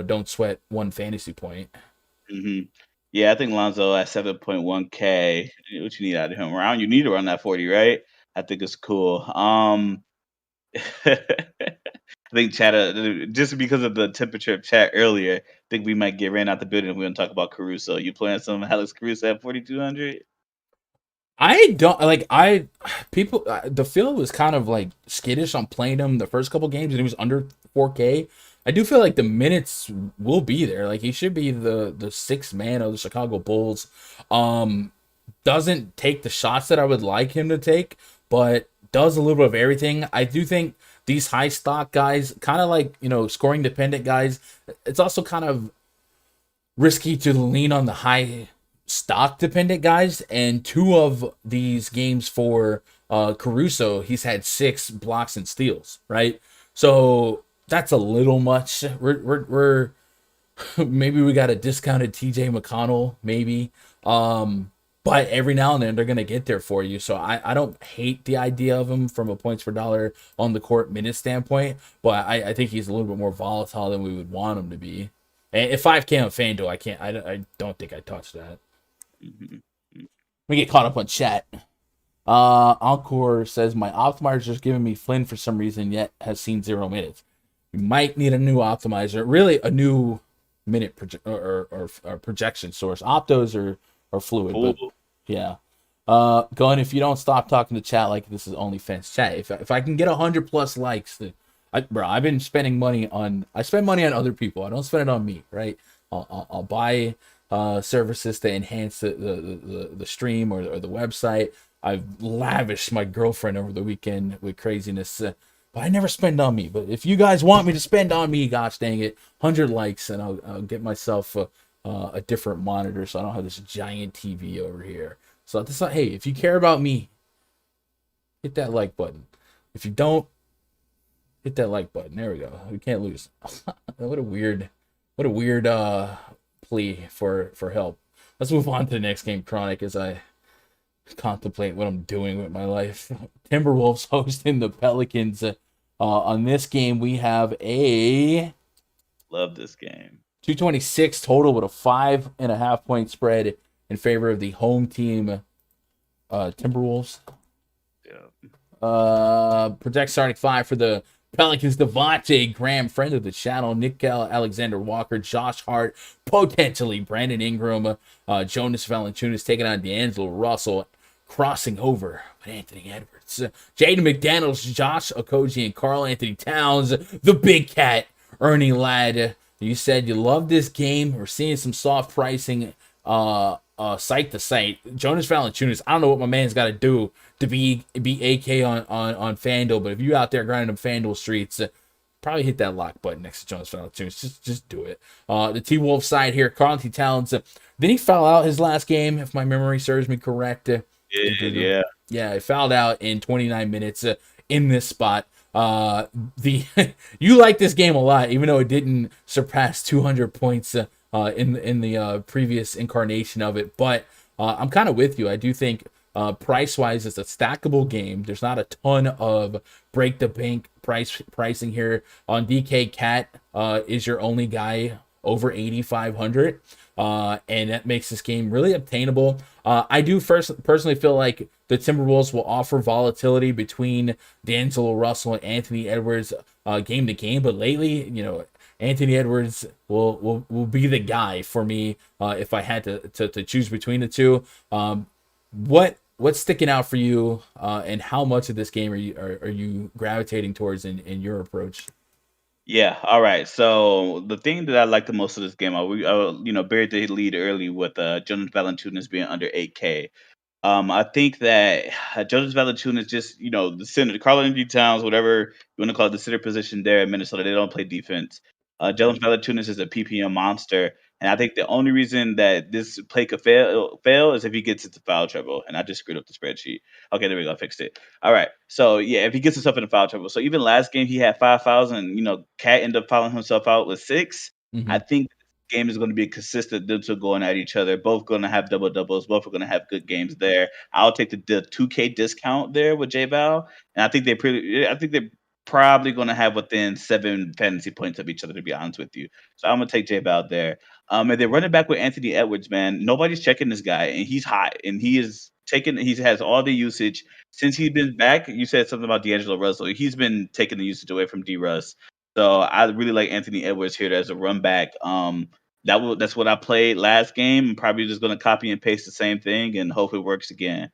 don't sweat one fantasy point. Mm-hmm. Yeah, I think Lonzo at 7.1K. What you need out of him? You need around that 40, right? I think it's cool. I think chat, just because of the temperature of chat earlier, I think we might get ran out the building. We're gonna talk about Caruso. You playing some Alex Caruso at 4,200? I don't like people. The field was kind of like skittish on playing him the first couple games, and he was under 4K. I do feel like the minutes will be there. Like he should be the sixth man of the Chicago Bulls. Doesn't take the shots that I would like him to take, but does a little bit of everything. I do think these high stock guys, kind of like scoring dependent guys, it's also kind of risky to lean on the high stock dependent guys. And 2 of these games for Caruso, he's had 6 blocks and steals, right? So that's a little much. We're maybe we got a discounted TJ McConnell, maybe. But every now and then they're going to get there for you. So I don't hate the idea of him from a points per dollar on the court minute standpoint, but I think he's a little bit more volatile than we would want him to be. And if 5K on FanDuel, I don't think I touched that. Mm-hmm. Let me get caught up on chat. Encore says, my optimizer is just giving me Flynn for some reason, yet has seen 0 minutes. You might need a new optimizer, really a new minute or projection source. Optos are fluid, but yeah. Going, if you don't stop talking to chat like this is OnlyFans chat. If I can get 100 plus likes, I've been spending money on. I spend money on other people. I don't spend it on me, right? I'll buy services to enhance the stream or the website. I've lavished my girlfriend over the weekend with craziness, but I never spend on me. But if you guys want me to spend on me, gosh dang it, 100 likes and I'll get myself a different monitor, so I don't have this giant TV over here. So this, hey, if you care about me, hit that like button. If you don't, hit that like button. There we go. We can't lose. What a weird plea for help. Let's move on to the next game, Chronic, as I contemplate what I'm doing with my life. Timberwolves hosting the Pelicans. On this game, we have a love this game. 226 total with a 5.5 point spread in favor of the home team, Timberwolves. Yeah. Project starting 5 for the Pelicans: Devontae Graham, friend of the channel, Nickel Alexander-Walker, Josh Hart, potentially Brandon Ingram, Jonas Valanciunas taking on D'Angelo Russell, crossing over with Anthony Edwards, Jaden McDaniels, Josh Okogie, and Karl Anthony Towns, the Big Cat, Ernie Ladd. You said you love this game. We're seeing some soft pricing, site to site. Jonas Valanciunas, I don't know what my man's got to do to be AK on FanDuel, but if you out there grinding them FanDuel streets, probably hit that lock button next to Jonas Valanciunas. Just do it. The T-Wolf side here, Karl Anthony Towns. Then he fouled out his last game, if my memory serves me correct. Yeah. Yeah, he fouled out in 29 minutes in this spot. The you like this game a lot, even though it didn't surpass 200 points in the previous incarnation of it. But I'm kind of with you. I do think price wise, it's a stackable game. There's not a ton of break the bank pricing here. On DK, Cat is your only guy over 8,500. And that makes this game really obtainable. I do personally feel like the Timberwolves will offer volatility between D'Angelo Russell and Anthony Edwards game to game, but lately, Anthony Edwards will be the guy for me if I had to choose between the two. What's sticking out for you, and how much of this game are you gravitating towards in your approach? Yeah. All right. So the thing that I like the most of this game, buried the lead early with Jonas Valanciunas being under 8K. I think that Jonas Valanciunas just, the center, Carl Anthony Towns, whatever you want to call it, the center position there in Minnesota, they don't play defense. Jonas Valanciunas is a PPM monster, and I think the only reason that this play could fail is if he gets into foul trouble. And I just screwed up the spreadsheet. Okay, there we go, I fixed it. All right, so yeah, if he gets himself into foul trouble, so even last game he had 5 fouls, and Cat ended up fouling himself out with 6. I Mm-hmm. think game is going to be consistent. Them two going at each other. Both going to have double doubles. Both are going to have good games there. I'll take the 2K discount there with J Val, and I think they're probably going to have within 7 fantasy points of each other. To be honest with you, so I'm going to take J Val there. And they're running back with Anthony Edwards. Man, nobody's checking this guy, and he's hot, and he is taking. He has all the usage since he's been back. You said something about D'Angelo Russell. He's been taking the usage away from D Russ. So I really like Anthony Edwards here as a run back. That's what I played last game. I'm probably just gonna copy and paste the same thing and hope it works again.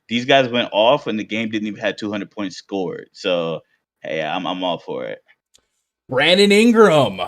These guys went off and the game didn't even have 200 points scored. So hey, I'm all for it. Brandon Ingram.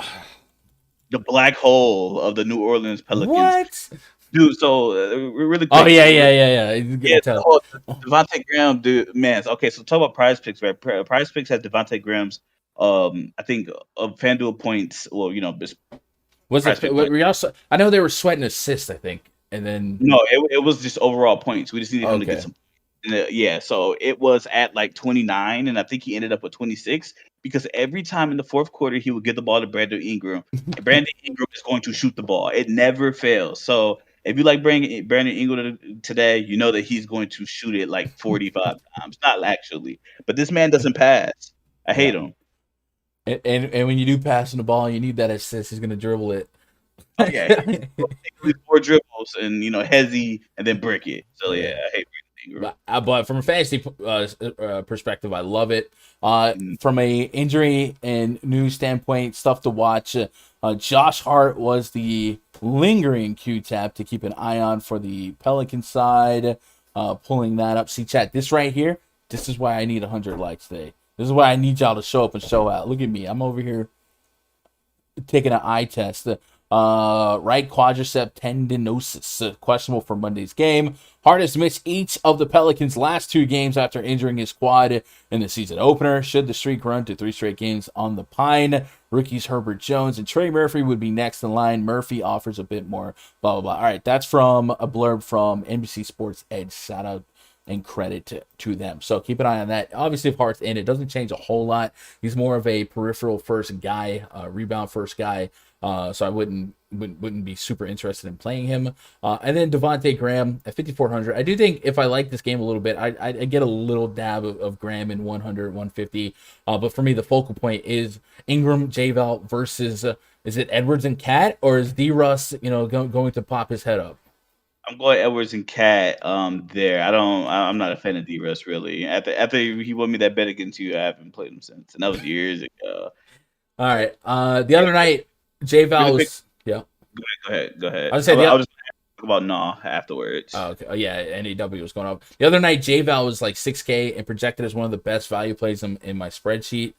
The black hole of the New Orleans Pelicans, What? dude. So really Oh quick. yeah. Yeah, Devontae Graham, dude, man. Okay, so talk about Prize Picks, right? Prize Picks has Devontae Graham's, I think, of FanDuel points. Well, Was Prize it? Pick points. We also, I know they were sweating assists, I think, and then No, it was just overall points. We just needed him to get okay. some. Yeah, so it was at like 29, and I think he ended up with 26 because every time in the fourth quarter he would give the ball to Brandon Ingram, and Brandon Ingram is going to shoot the ball. It never fails. So if you like Brandon Ingram today, you know that he's going to shoot it like 45 times. Not actually, but this man doesn't pass. I hate Yeah, him. and when you do pass on the ball, and you need that assist. He's gonna dribble it. Oh yeah, he's gonna take at least 4 dribbles and hezzy and then brick it. So yeah, Yeah. I hate Brandon Ingram. But from a fantasy perspective, I love it. Mm. From a injury and news standpoint, stuff to watch. Josh Hart was the lingering Q-tap to keep an eye on for the Pelican side. Pulling that up. See, chat, this right here, this is why I need 100 likes today. This is why I need y'all to show up and show out. Look at me. I'm over here taking an eye test. Right quadricep tendinosis, questionable for Monday's game. Hart has missed each of the Pelicans' last 2 games after injuring his quad in the season opener. Should the streak run to 3 straight games on the Pine, rookies Herbert Jones and Trey Murphy would be next in line. Murphy offers a bit more, blah, blah, blah. All right, that's from a blurb from NBC Sports Edge. Shout out and credit to them. So keep an eye on that. Obviously, if Hart's in, it doesn't change a whole lot. He's more of a peripheral first guy, rebound first guy. So I wouldn't be super interested in playing him. And then Devontae Graham at 5,400. I do think if I like this game a little bit, I get a little dab of Graham in 100, 150. But for me, the focal point is Ingram, J-Val versus, is it Edwards and Cat, or is D-Russ, going to pop his head up? I'm going Edwards and Cat. There. I'm not a fan of D-Russ really. After he won me that bet against you, I haven't played him since, and that was years ago. All right. The other night, J-Val Really quick. was, yeah. Go ahead. I was saying, I was just talk about Nah afterwards. oh, okay. Oh, yeah, NAW was going up. The other night, J-Val was like 6K and projected as one of the best value plays in my spreadsheet.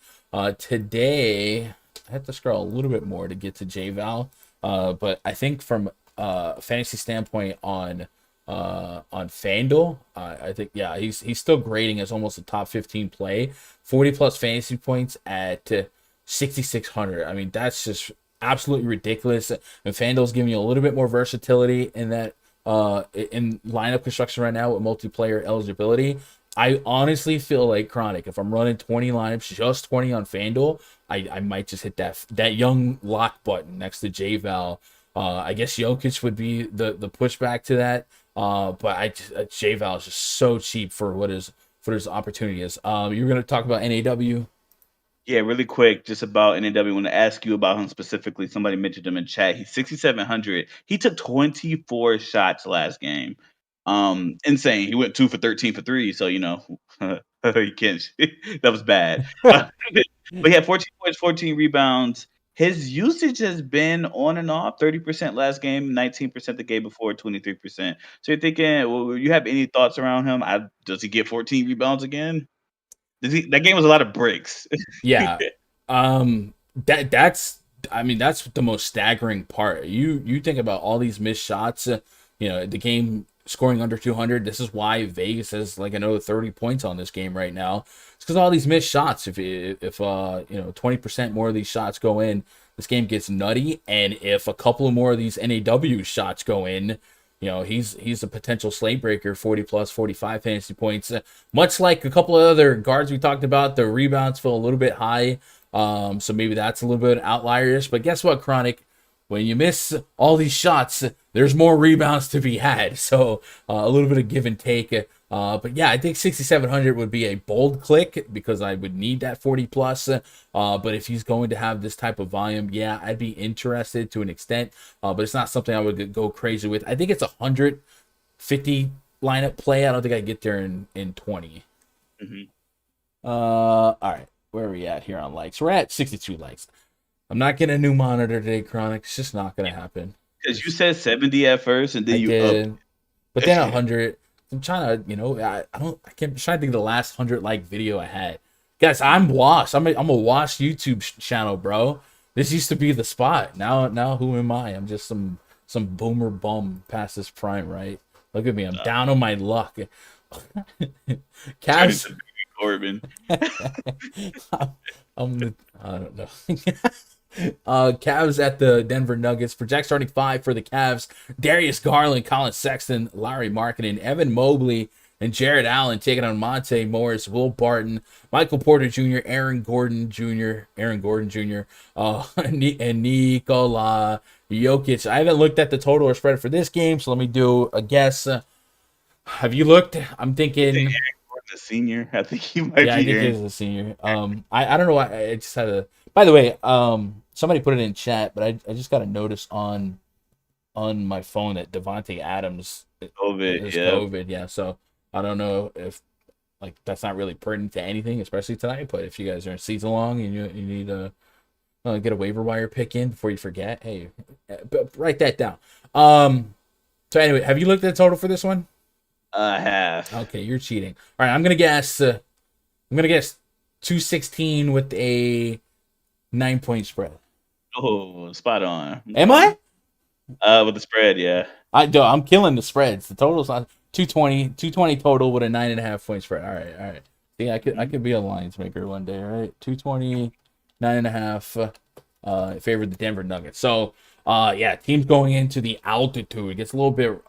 Today, I have to scroll a little bit more to get to J-Val. But I think from fantasy standpoint on Fanduel, I think, yeah, he's still grading as almost a top 15 play. 40 plus fantasy points at 6,600. I mean, that's just absolutely ridiculous. And Fanduel's giving you a little bit more versatility in that in lineup construction right now with multiplayer eligibility. I honestly feel like Chronic. If I'm running 20 lineups, just 20 on FanDuel, I might just hit that young lock button next to JVal. I guess Jokic would be the pushback to that. But JVal is just so cheap for his opportunity is. You were gonna talk about NAW. Yeah, really quick, just about NAW. Want to ask you about him specifically. Somebody mentioned him in chat. He's 6,700. He took 24 shots last game. Insane. He went 2 for 13 for three. So you can't. That was bad. But he had 14 points, 14 rebounds. His usage has been on and off. 30% last game, 19% the game before, 23%. So you're thinking, well, you have any thoughts around him? Does he get 14 rebounds again? That game was a lot of breaks. Yeah. That's I mean that's the most staggering part. You think about all these missed shots, the game scoring under 200. This is why Vegas has like another 30 points on this game right now. It's because all these missed shots. If 20% more of these shots go in, this game gets nutty. And if a couple of more of these NAW shots go in, he's a potential slate breaker, 40 plus 45 fantasy points. Much like a couple of other guards we talked about, the rebounds feel a little bit high. So maybe that's a little bit outlierish. But guess what, Chronic? When you miss all these shots, there's more rebounds to be had. So a little bit of give and take. But yeah, I think 6,700 would be a bold click because I would need that 40 plus. But if he's going to have this type of volume, yeah, I'd be interested to an extent. But it's not something I would go crazy with. I think it's 150 lineup play. I don't think I get there in 20. Mm-hmm. All right, where are we at here on likes? We're at 62 likes. I'm not getting a new monitor today, Chronic. It's just not gonna happen. Because you said 70 at first, and then you did, but then 100. I'm trying to, I can't. I'm trying to think of the last 100 like video I had. Guys, I'm washed. I'm a washed YouTube channel, bro. This used to be the spot. Now who am I? I'm just some boomer bum past this prime, right? Look at me. I'm down on my luck. Cavs. Corbin. I don't know. Cavs at the Denver Nuggets. Project starting five for the Cavs: Darius Garland, Colin Sexton, Larry Markkinen, Evan Mobley, and Jared Allen taking on Monte Morris, Will Barton, Michael Porter Jr., Aaron Gordon Jr., and Nikola Jokic. I haven't looked at the total or spread for this game, so let me do a guess. Have you looked? I'm thinking. Aaron Gordon's a senior. I think he might be. Yeah, I think he's a senior. I don't know why. I just had a. By the way, somebody put it in chat, but I just got a notice on my phone that Devontae Adams is COVID. Yeah, so I don't know if like that's not really pertinent to anything, especially tonight. But if you guys are in season long and you need to get a waiver wire pick in before you forget, hey, write that down. So anyway, have you looked at the total for this one? I have. Okay, you're cheating. All right, I'm gonna guess 216 with a 9-point spread. Oh, spot on. Am I? With the spread, yeah. I'm killing the spreads. The total's not 220 total with a 9.5 point spread. All right. See, I could be a lines maker one day, right? 220, 9.5. Favor the Denver Nuggets. So, yeah, teams going into the altitude. It gets a little bit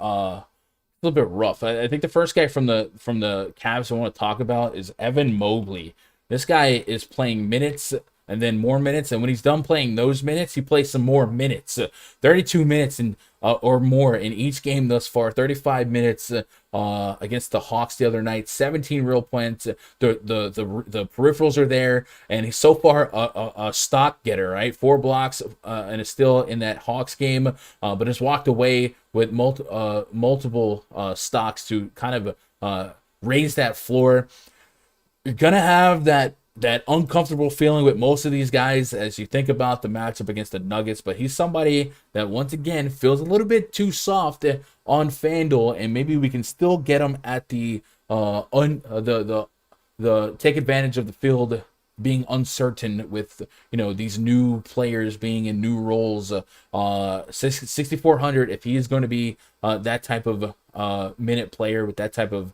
rough. I think the first guy from the Cavs I want to talk about is Evan Mobley. This guy is playing minutes and then more minutes, and when he's done playing those minutes, he plays some more minutes. 32 minutes or more in each game thus far. 35 minutes against the Hawks the other night. 17 real points. The peripherals are there, and he's so far a stock getter, right? 4 blocks, and is still in that Hawks game, but has walked away with multiple stocks to kind of raise that floor. You're gonna have that uncomfortable feeling with most of these guys as you think about the matchup against the Nuggets, but he's somebody that once again feels a little bit too soft on FanDuel, and maybe we can still get him at the take advantage of the field being uncertain with these new players being in new roles. 6,400 if he is going to be that type of minute player with that type of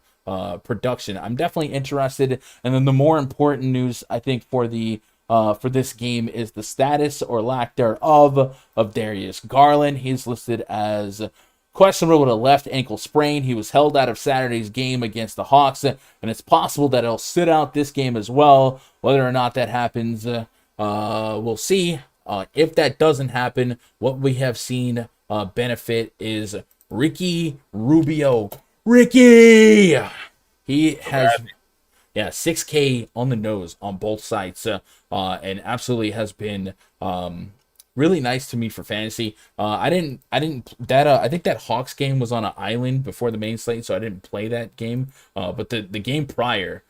production, I'm definitely interested. And then the more important news I think for this game is the status or lack thereof of Darius Garland. He's listed as questionable with a left ankle sprain. He was held out of Saturday's game against the Hawks, and it's possible that he'll sit out this game as well. Whether or not that happens, we'll see. If that doesn't happen, what we have seen benefit is Ricky Rubio. Ricky! He has 6K on the nose on both sides, and absolutely has been really nice to me for fantasy. I think that Hawks game was on an island before the main slate, so I didn't play that game. But the game prior,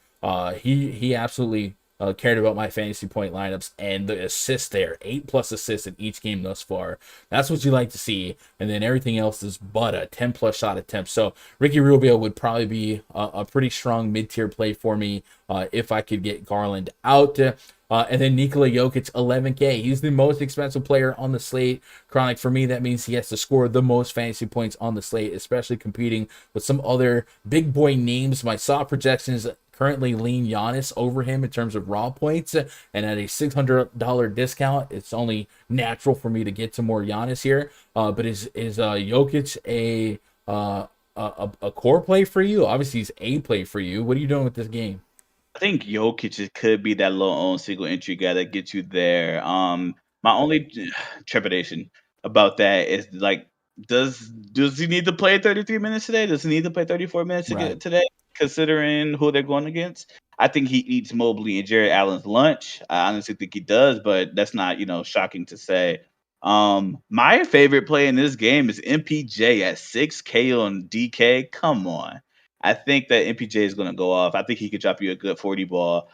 he absolutely cared about my fantasy point lineups, and the assists there, 8+ assists in each game thus far. That's what you like to see, and then everything else is but a 10+ shot attempts. So Ricky Rubio would probably be a pretty strong mid-tier play for me if I could get Garland out. And then Nikola Jokic, 11K. He's the most expensive player on the slate. Chronic, for me, that means he has to score the most fantasy points on the slate, especially competing with some other big boy names. My soft projections currently lean Giannis over him in terms of raw points, and at a $600 discount, it's only natural for me to get to more Giannis here. But is Jokic a core play for you? Obviously, he's a play for you. What are you doing with this game? I think Jokic could be that low-owned single entry guy that gets you there. My only trepidation about that is like, does he need to play 33 minutes today? Does he need to play 34 minutes Right. today? Considering who they're going against, I think he eats Mobley and Jared Allen's lunch. I honestly think he does, but that's not shocking to say. My favorite play in this game is MPJ at 6K on DK. Come on. I think that MPJ is going to go off. I think he could drop you a good 40 ball.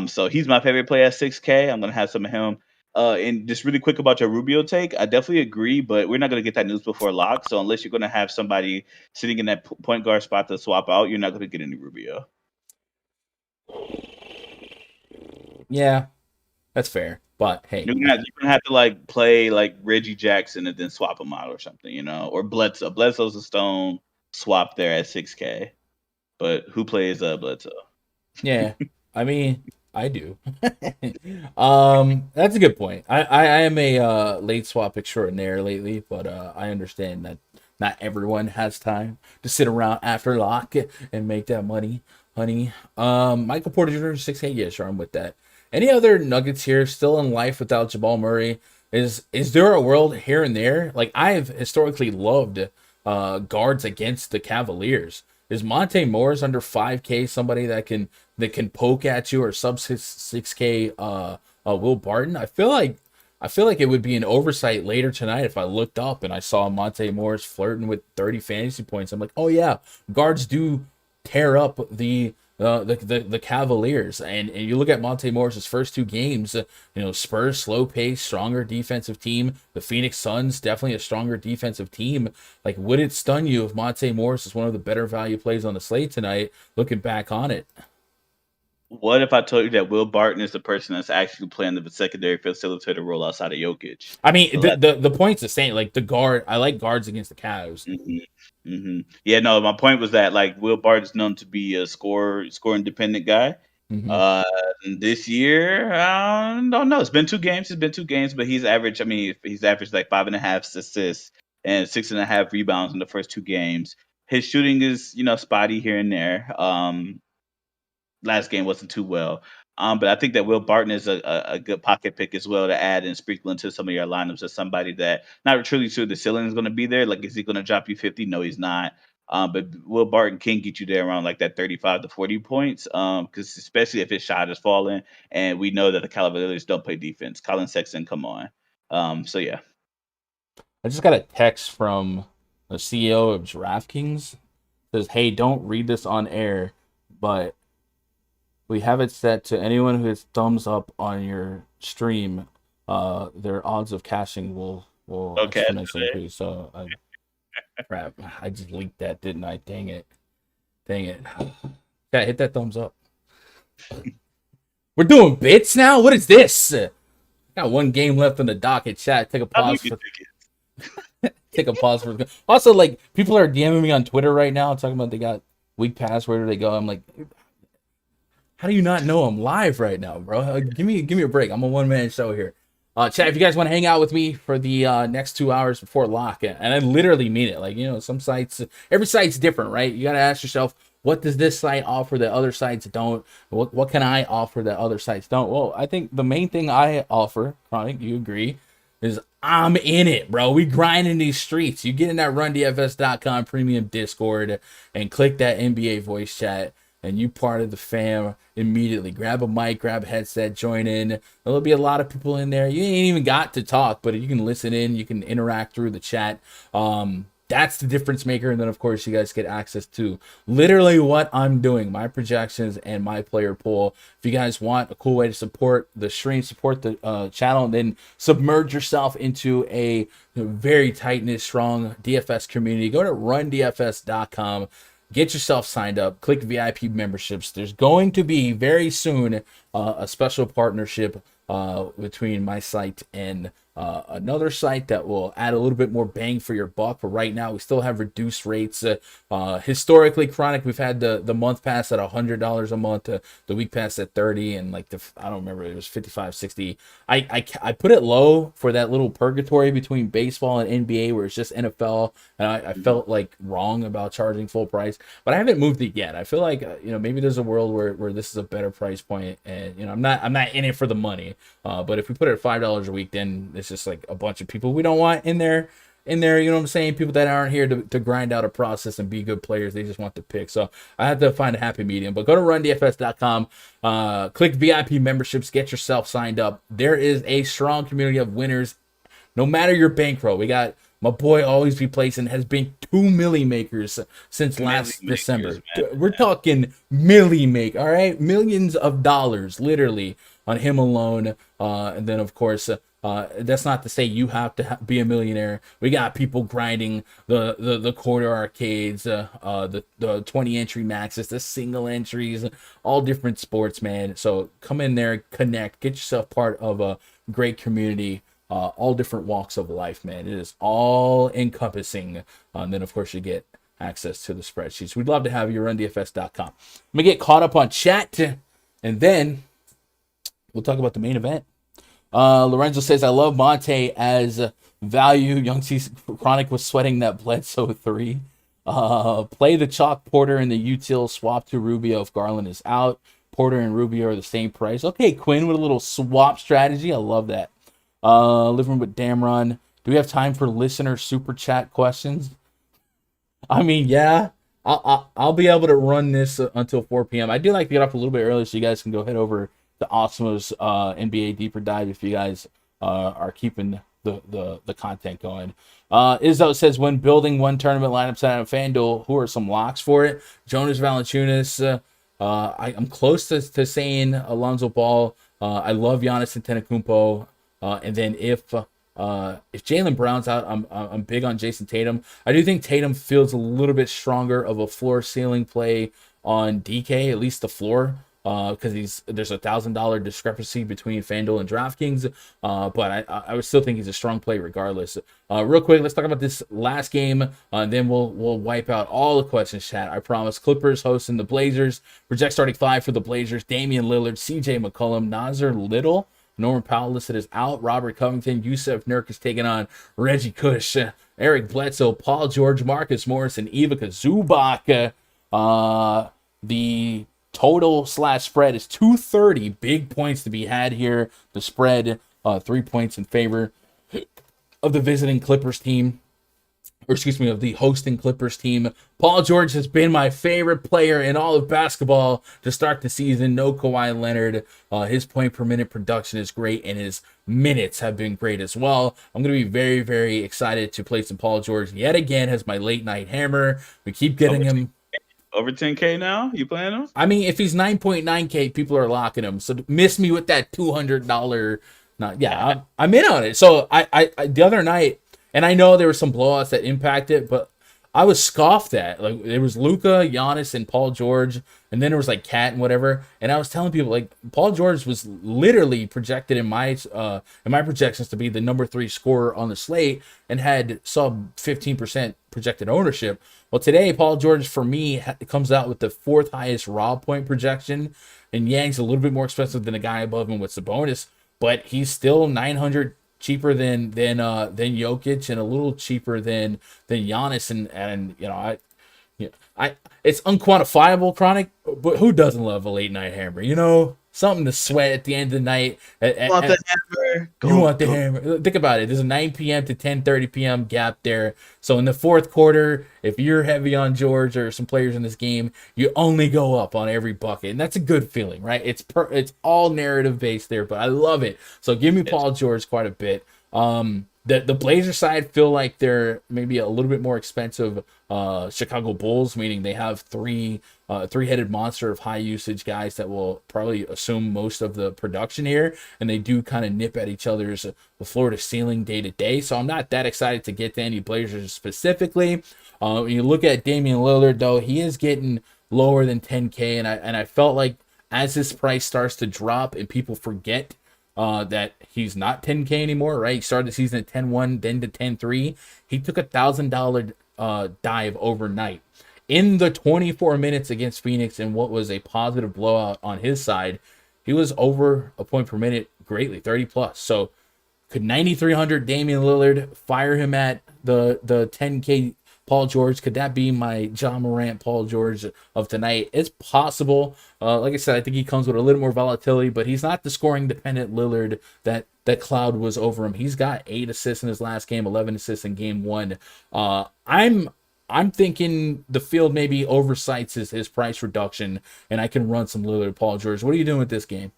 So he's my favorite play at 6K. I'm going to have some of him. And just really quick about your Rubio take, I definitely agree, but we're not going to get that news before lock. So unless you're going to have somebody sitting in that point guard spot to swap out, you're not going to get any Rubio. Yeah, that's fair. But hey, You're gonna have to like play like Reggie Jackson and then swap him out or something, or Bledsoe. Bledsoe's a stone swap there at 6K. But who plays Bledsoe? yeah, I mean, I do. That's a good point. I am a late swap extraordinaire lately, but I understand that not everyone has time to sit around after lock and make that money, honey. Michael Porter Jr. 6K, yeah, sure, I'm with that. Any other nuggets here still in life without Jamal Murray? Is there a world here and there? Like, I've historically loved guards against the Cavaliers. Is Monte Morris under 5K somebody that can poke at you, or sub 6K Will Barton? I feel like it would be an oversight later tonight if I looked up and I saw Monte Morris flirting with 30 fantasy points. I'm like, oh yeah, guards do tear up the Cavaliers, and you look at Monte Morris's first two games. Spurs slow pace, stronger defensive team. The Phoenix Suns definitely a stronger defensive team. Like, would it stun you if Monte Morris is one of the better value plays on the slate tonight? Looking back on it, What if I told you that Will Barton is the person that's actually playing the secondary facilitator role outside of Jokic? I mean, So the point's the same. Like, the guard, I like guards against the Cavs. Yeah, no, my point was that like Will Barton's known to be a scoring dependent guy. Mm-hmm. Uh, this year, I don't know. It's been 2 games. It's been 2 games, but he's averaged. I mean, he's averaged like 5.5 assists and 6.5 rebounds in the first 2 games. His shooting is, spotty here and there. Last game wasn't too well. But I think that Will Barton is a good pocket pick as well to add and sprinkle into some of your lineups as somebody that not truly sure the ceiling is going to be there. Like, is he going to drop you 50? No, he's not. But Will Barton can get you there around like that 35 to 40 points. Because especially if his shot is falling, and we know that the Cavaliers don't play defense. Colin Sexton, come on. So yeah. I just got a text from the CEO of DraftKings. It says, "Hey, don't read this on air, but we have it set to anyone who hits thumbs up on your stream, their odds of cashing will Okay. exponentially increase." So, crap, I just leaked that, didn't I? Dang it. Yeah, hit that thumbs up. We're doing bits now? What is this? Got one game left on the docket. Chat, take a pause for... Take a pause for... Also, like, people are DMing me on Twitter right now talking about they got weak pass. Where do they go? I'm like... How do you not know I'm live right now, bro? Give me a break. I'm a one-man show here. Chat, if you guys want to hang out with me for the next 2 hours before lock, and I literally mean it. Like, some sites, every site's different, right? You got to ask yourself, what does this site offer that other sites don't? What can I offer that other sites don't? Well, I think the main thing I offer, Chronic, you agree, is I'm in it, bro. We grinding these streets. You get in that rundfs.com premium Discord and click that NBA voice chat, and you part of the fam immediately. Grab a mic, grab a headset, join in. There'll be a lot of people in there. You ain't even got to talk, but you can listen in. You can interact through the chat. That's the difference maker. And then, of course, you guys get access to literally what I'm doing, my projections and my player pool. If you guys want a cool way to support the stream, support the channel, and then submerge yourself into a very tight-knit, strong DFS community, go to rundfs.com. Get yourself signed up. Click VIP memberships. There's going to be very soon a special partnership between my site and another site that will add a little bit more bang for your buck. But right now, we still have reduced rates. Historically, Chronic, we've had the month pass at $100 a month, the week pass at $30, and like I don't remember, it was $55, $60. I put it low for that little purgatory between baseball and NBA where it's just NFL, and I felt like wrong about charging full price, but I haven't moved it yet. I feel like maybe there's a world where this is a better price point, and I'm not in it for the money. But if we put it at $5 a week, then it's just like a bunch of people we don't want in there, you know what I'm saying? People that aren't here to grind out a process and be good players. They just want to pick. So I have to find a happy medium. But go to rundfs.com, click VIP memberships, get yourself signed up. There is a strong community of winners, no matter your bankroll. We got my boy Always Be Placing, has been 2 milli makers since last December. We're talking milli make, all right? Millions of dollars, literally, on him alone. And then, of course, that's not to say you have to be a millionaire. We got people grinding the quarter arcades, the 20 entry maxes, the single entries, all different sports, man. So come in there, connect, get yourself part of a great community. All different walks of life, man. It is all encompassing. And then, of course, you get access to the spreadsheets. We'd love to have you. RunDFS.com. I'm gonna get caught up on chat, and then we'll talk about the main event. Lorenzo says, I love Monte as value. Young C Chronic was sweating that Bledsoe 3. Play the chalk Porter in the util, swap to Rubio if Garland is out. Porter and Rubio are the same price. Okay, Quinn with a little swap strategy. I love that. Living with Damron. Do we have time for listener super chat questions? I mean, yeah. I'll be able to run this until 4 p.m. I do like to get up a little bit early so you guys can go head over to Awesomo's NBA Deeper Dive if you guys are keeping the content going. Izzo says, when building one tournament lineups out of Fanduel, who are some locks for it? Jonas Valanciunas. I'm close to saying Alonzo Ball. I love Giannis Antetokounmpo. And then if Jaylen Brown's out, I'm big on Jason Tatum. I do think Tatum feels a little bit stronger of a floor ceiling play on DK, at least the floor, because there's $1,000 discrepancy between FanDuel and DraftKings. But I would still think he's a strong play regardless. Real quick, let's talk about this last game. Then we'll wipe out all the questions, chat. I promise. Clippers hosting the Blazers. Project starting 5 for the Blazers: Damian Lillard, CJ McCollum, Nazir Little. Norman Powell listed as out. Robert Covington, Yusuf Nurk is taking on Reggie Cush, Eric Bledsoe, Paul George, Marcus Morris, and Ivica Zubac. The total / spread is 230. Big points to be had here. The spread, 3 points in favor of the visiting Clippers team. Of the hosting Clippers team. Paul George has been my favorite player in all of basketball to start the season. No Kawhi Leonard. His point per minute production is great, and his minutes have been great as well. I'm going to be very, very excited to play some Paul George yet again as my late night hammer. We keep getting him. Over 10K now? You playing him? I mean, if he's 9.9K, people are locking him. So miss me with that $200. I'm in on it. So I the other night, and I know there were some blowouts that impact it, but I was scoffed at. Like, there was Luka, Giannis, and Paul George, and then there was like Cat and whatever. And I was telling people, like, Paul George was literally projected in my projections to be the number 3 scorer on the slate and had sub 15% projected ownership. Well, today Paul George for me comes out with the 4th highest raw point projection, and Yang's a little bit more expensive than a guy above him with Sabonis. but he's still 900 cheaper than Jokic and a little cheaper than Giannis, and I it's unquantifiable, Chronic, but who doesn't love a late night hammer? Something to sweat at the end of the night. Want the hammer? You want the hammer. Think about it. There's a 9 p.m. to 10:30 p.m. gap there. So in the fourth quarter, if you're heavy on George or some players in this game, you only go up on every bucket. And that's a good feeling, right? It's all narrative based there, but I love it. So give me Paul George quite a bit. The Blazer side feel like they're maybe a little bit more expensive Chicago Bulls, meaning they have three-headed monster of high usage guys that will probably assume most of the production here, and they do kind of nip at each other's floor to ceiling day to day. So I'm not that excited to get to any Blazers specifically. When you look at Damian Lillard, though, he is getting lower than 10K, and I felt like as this price starts to drop and people forget that he's not 10K anymore, right? He started the season at 10-1, then to 10-3. He took $1,000 dive overnight. In the 24 minutes against Phoenix in what was a positive blowout on his side, he was over a point per minute greatly, 30 plus. So could 9,300 Damian Lillard fire him at the 10K Paul George? Could that be my John Morant Paul George of tonight? It's possible. Like I said, I think he comes with a little more volatility, but he's not the scoring dependent Lillard that cloud was over him. He's got 8 assists in his last game, 11 assists in game 1. I'm thinking the field maybe oversights his price reduction, and I can run some Lillard Paul George. What are you doing with this game?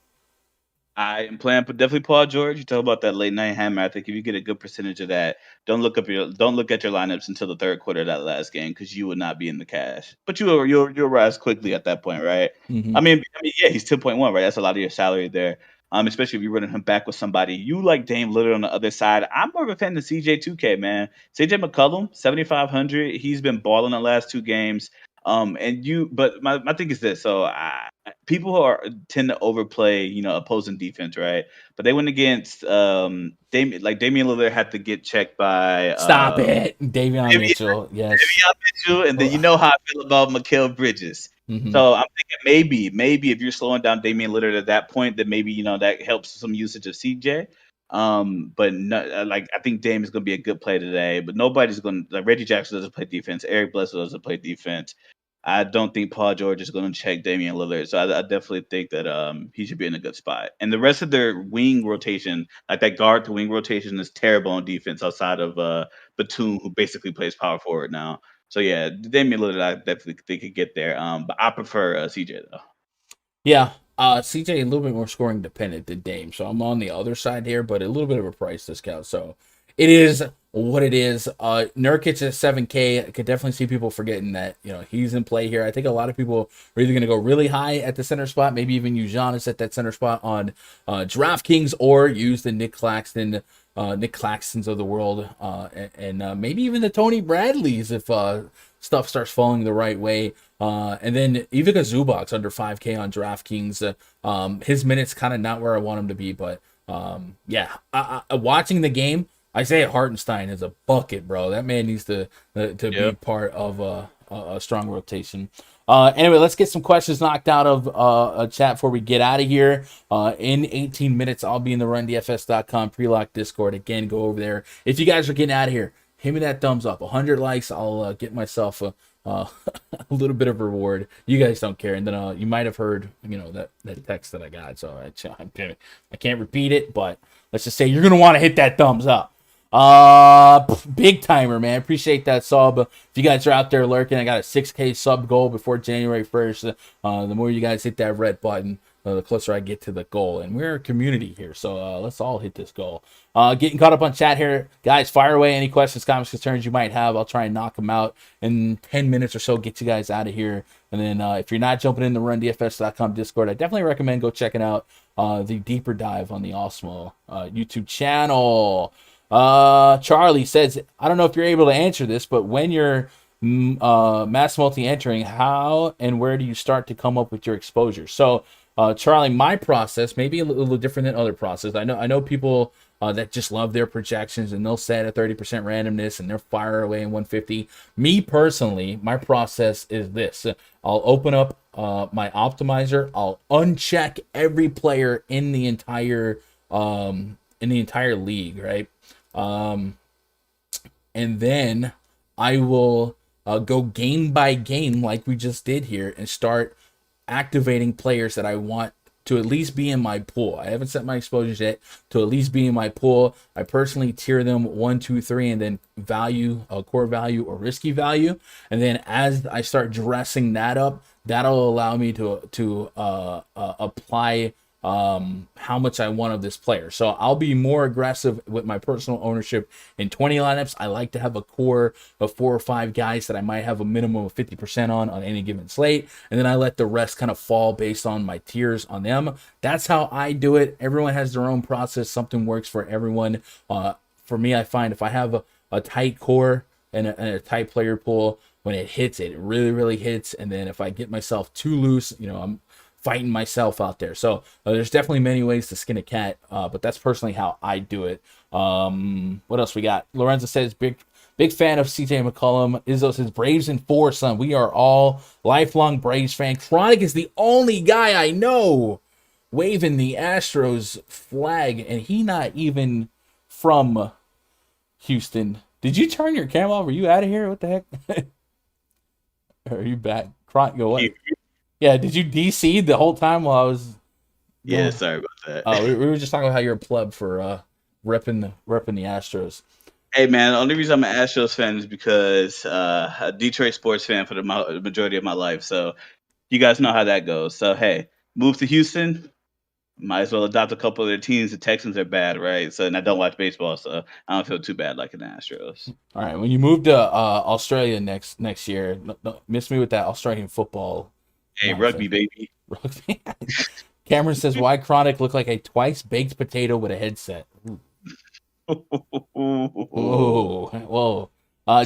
I am playing definitely Paul George. You talk about that late night hammer. I think if you get a good percentage of that, don't look at your lineups until the third quarter of that last game because you will not be in the cash. But you'll rise quickly at that point, right? Mm-hmm. I mean, yeah, he's 10.1, right? That's a lot of your salary there. Especially if you're running him back with somebody. You like Dame Lillard on the other side. I'm more of a fan of CJ2K, man. CJ McCollum, 7,500. He's been balling the last 2 games. But my thing is this. So people tend to overplay, opposing defense, right? But they went against Damian Lillard had to get checked by Stop it, Davion Mitchell. Yes, Davion Mitchell, and then you know how I feel about Mikal Bridges. Mm-hmm. So I'm thinking maybe if you're slowing down Damian Lillard at that point, then maybe that helps some usage of CJ. But no, I think Dame is going to be a good play today. But nobody's going to Reggie Jackson doesn't play defense. Eric Bledsoe doesn't play defense. I don't think Paul George is going to check Damian Lillard. So I definitely think that he should be in a good spot. And the rest of their wing rotation, like that guard to wing rotation, is terrible on defense outside of Batum, who basically plays power forward now. So yeah, Damian Lillard, I definitely think could get there. But I prefer CJ though. Yeah, CJ a little bit more scoring dependent than Dame, so I'm on the other side here, but a little bit of a price discount. So it is what it is. Nurkic at 7K. I could definitely see people forgetting that he's in play here. I think a lot of people are either going to go really high at the center spot, maybe even use Giannis at that center spot on DraftKings, or use the Nick Claxtons of the world, and maybe even the Tony Bradleys if stuff starts falling the right way. And then even a Zubac's under 5K on DraftKings. His minutes kind of not where I want him to be, but watching the game, Isaiah Hartenstein is a bucket, bro. That man needs to be part of a strong rotation. Anyway, let's get some questions knocked out of a chat before we get out of here. In 18 minutes, I'll be in the RunDFS.com pre-lock Discord. Again, go over there. If you guys are getting out of here, hit me that thumbs up. 100 likes, I'll get myself a little bit of reward. You guys don't care. And then you might have heard, that text that I got. So I can't repeat it, but let's just say you're going to want to hit that thumbs up. Big timer, man. Appreciate that sub. If you guys are out there lurking, I got a 6K sub goal before January 1st. The more you guys hit that red button, the closer I get to the goal. And we're a community here, so let's all hit this goal. Getting caught up on chat here. Guys, fire away any questions, comments, concerns you might have. I'll try and knock them out in 10 minutes or so, get you guys out of here. And then if you're not jumping in the RunDFS.com Discord, I definitely recommend go checking out the deeper dive on the Osmo YouTube channel. Charlie says, I don't know if you're able to answer this, but when you're mass multi-entering, how and where do you start to come up with your exposure? So, Charlie, my process may be a little different than other processes. I know people that just love their projections and they'll set a 30% randomness and they're fire away in 150. Me personally, my process is this. I'll open up my optimizer. I'll uncheck every player in the entire in the entire league, right? And then I will go game by game like we just did here and start activating players that I want to at least be in my pool. I haven't set my exposures yet to at least be in my pool. I personally tier them 1, 2, 3, and then value, core value or risky value. And then as I start dressing that up, that'll allow me to apply how much I want of this player. So I'll be more aggressive with my personal ownership in 20 lineups. I like to have a core of 4 or 5 guys that I might have a minimum of 50% on any given slate, and then I let the rest kind of fall based on my tiers on them. That's how I do it. Everyone has their own process. Something works for everyone. For me, I find if I have a tight core and a tight player pool, when it hits, it really, really hits. And then if I get myself too loose, I'm fighting myself out there. So there's definitely many ways to skin a cat, but that's personally how I do it. What else we got? Lorenzo says big fan of CJ McCollum. Izzo says Braves in 4, son. We are all lifelong Braves fan. Chronic is the only guy I know waving the Astros flag, and he not even from Houston. Did you turn your camera off? Are you out of here? What the heck? Are you back? Chronic, go what? Yeah, did you DC the whole time while I was? Yeah, sorry about that. Oh, we were just talking about how you're a pleb for repping the Astros. Hey man, the only reason I'm an Astros fan is because a Detroit sports fan for the majority of my life. So you guys know how that goes. So hey, move to Houston. Might as well adopt a couple of their teams. The Texans are bad, right? So, and I don't watch baseball, so I don't feel too bad liking the Astros. All right, when you move to Australia next year, miss me with that Australian football. Hey, rugby, baby. Rugby. Cameron says, why Chronic look like a twice baked potato with a headset? Whoa.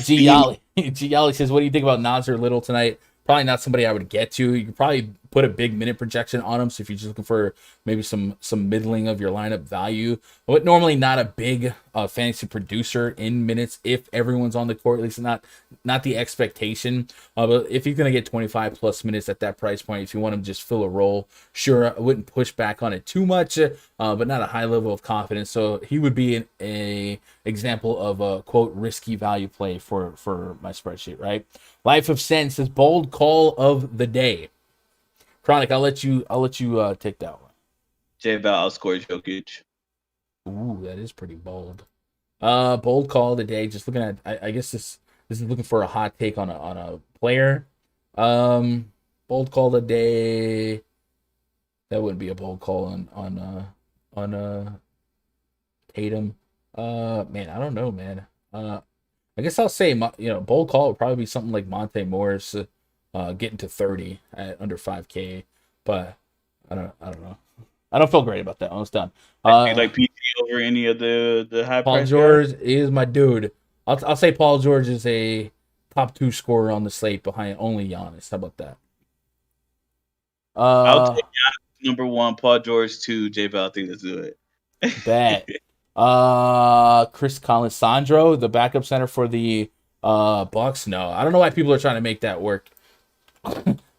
G Yali says, what do you think about Nasir Little tonight? Probably not somebody I would get to. You could probably put a big minute projection on him. So if you're just looking for maybe some middling of your lineup value, but normally not a big fantasy producer in minutes if everyone's on the court, at least not the expectation. But if he's going to get 25 plus minutes at that price point, if you want him to just fill a role, sure, I wouldn't push back on it too much, but not a high level of confidence. So he would be a example of a quote risky value play for my spreadsheet, right? Life of Sense is bold call of the day. Chronic, I'll let you take that one. J-Val outscores Jokic. Ooh, that is pretty bold. Bold call of the day. Just looking at, I guess this is looking for a hot take on a player. Bold call of the day. That wouldn't be a bold call on Tatum. Man, I don't know, man. I guess I'll say, bold call would probably be something like Monte Morris getting to 30 at under 5K, but I don't know. I don't feel great about that. Almost done. Do you like PG over any of the high Paul price George guys? is my dude. I'll say Paul George is a top 2 scorer on the slate behind only Giannis. How about that? I'll take Giannis number 1, Paul George 2, J-Val. I think let's do it. Bet. Chris Colisandro, the backup center for the Bucks. No, I don't know why people are trying to make that work,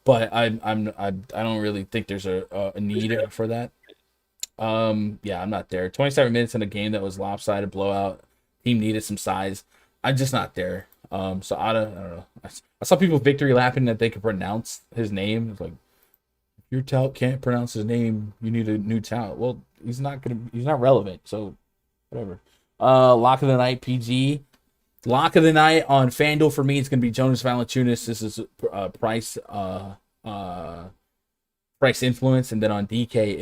but I don't really think there's a need for that. Yeah, I'm not there. 27 minutes in a game that was lopsided blowout. Team needed some size. I'm just not there. So I don't know. I saw people victory lapping that they could pronounce his name. It's like, if your tout can't pronounce his name, you need a new tout. Well, he's not relevant. So whatever. Lock of the night, PG. Lock of the night on Fanduel for me, it's gonna be Jonas Valanciunas. This is price influence, and then on DK,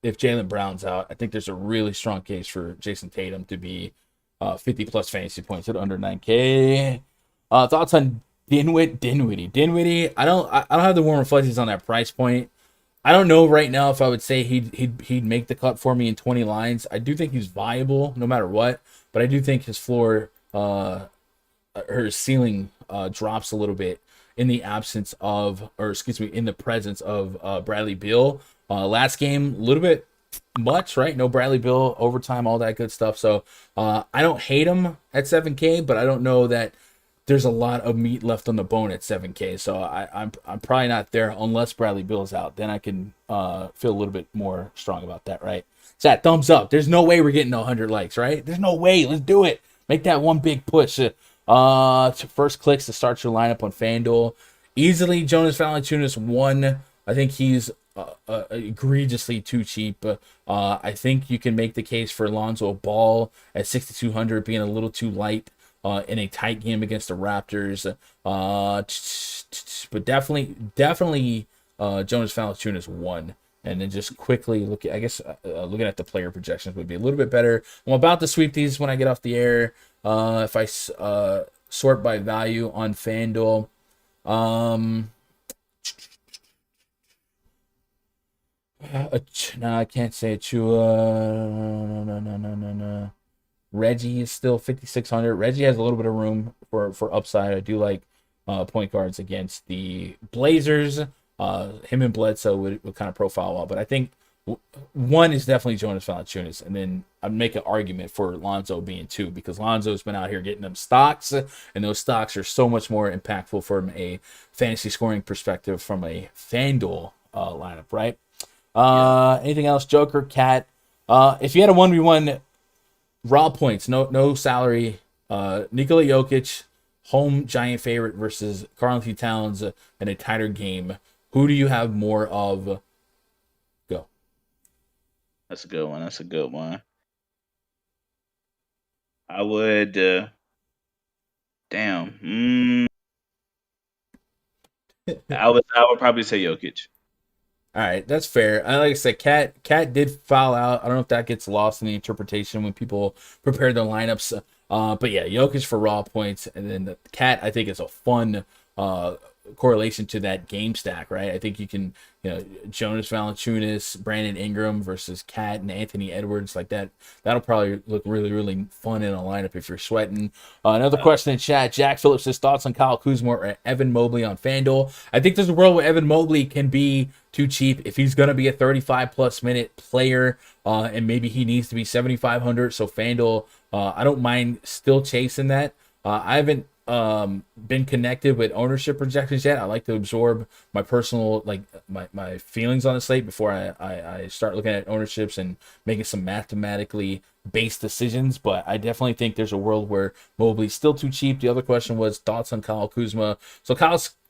if Jaylen Brown's out, I think there's a really strong case for Jason Tatum to be 50 plus fantasy points at under 9K. Thoughts on Dinwiddie? I don't have the warm and fuzzies on that price point. I don't know right now if I would say he'd make the cut for me in 20 lines. I do think he's viable no matter what, but I do think his floor or his ceiling drops a little bit in the absence of, in the presence of Bradley Beal. Last game, a little bit much, right? No Bradley Beal, overtime, all that good stuff. So I don't hate him at 7K, but I don't know that there's a lot of meat left on the bone at 7K. So I'm probably not there unless Bradley Beal's out. Then I can feel a little bit more strong about that, right? Chat, thumbs up. There's no way we're getting 100 likes, right? There's no way. Let's do it. Make that one big push. First clicks to start your lineup on FanDuel. Easily, Jonas Valanciunas won. I think he's egregiously too cheap. I think you can make the case for Lonzo Ball at 6,200 being a little too light in a tight game against the Raptors. But definitely Jonas Valanciunas won. And then just quickly look at, I guess, looking at the player projections would be a little bit better. I'm about to sweep these when I get off the air. If I sort by value on FanDuel. No, I can't say Achua. No. Reggie is still 5,600. Reggie has a little bit of room for upside. I do like point guards against the Blazers. Him and Bledsoe would kind of profile well, but I think one is definitely Jonas Valanciunas, and then I'd make an argument for Lonzo being 2 because Lonzo's been out here getting them stocks, and those stocks are so much more impactful from a fantasy scoring perspective from a FanDuel lineup, right? Anything else? Joker, Cat. If you had a 1v1 raw points, no salary, Nikola Jokic, home giant favorite versus Karl-Anthony Towns in a tighter game. Who do you have more of? Go. That's a good one. I would. Damn. I would probably say Jokic. All right, that's fair. Like I said, Cat did foul out. I don't know if that gets lost in the interpretation when people prepare their lineups. But yeah, Jokic for raw points, and then the Cat I think is a fun correlation to that game stack, right? I think you can, Jonas Valanciunas, Brandon Ingram versus Cat and Anthony Edwards, like that. That'll probably look really, really fun in a lineup if you're sweating. Another question in chat. Jack Phillips says thoughts on Kyle Kuzma or Evan Mobley on FanDuel. I think there's a world where Evan Mobley can be too cheap if he's going to be a 35-plus minute player, and maybe he needs to be 7,500. So FanDuel, I don't mind still chasing that. I haven't been connected with ownership projections yet. I like to absorb my personal, my feelings on the slate before I start looking at ownerships and making some mathematically based decisions. But I definitely think there's a world where Mobley's still too cheap. The other question was thoughts on Kyle Kuzma. So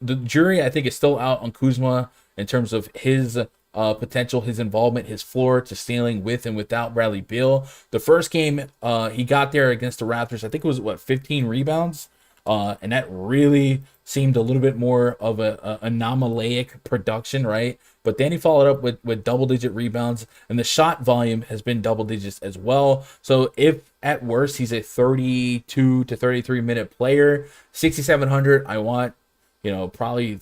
the jury I think is still out on Kuzma in terms of his potential, his involvement, his floor to stealing with and without Bradley Beal. The first game he got there against the Raptors, I think it was 15 rebounds. And that really seemed a little bit more of a anomalaic production, right? But then he followed up with double-digit rebounds, and the shot volume has been double digits as well. So if at worst he's a 32 to 33-minute player, 6,700, I want, probably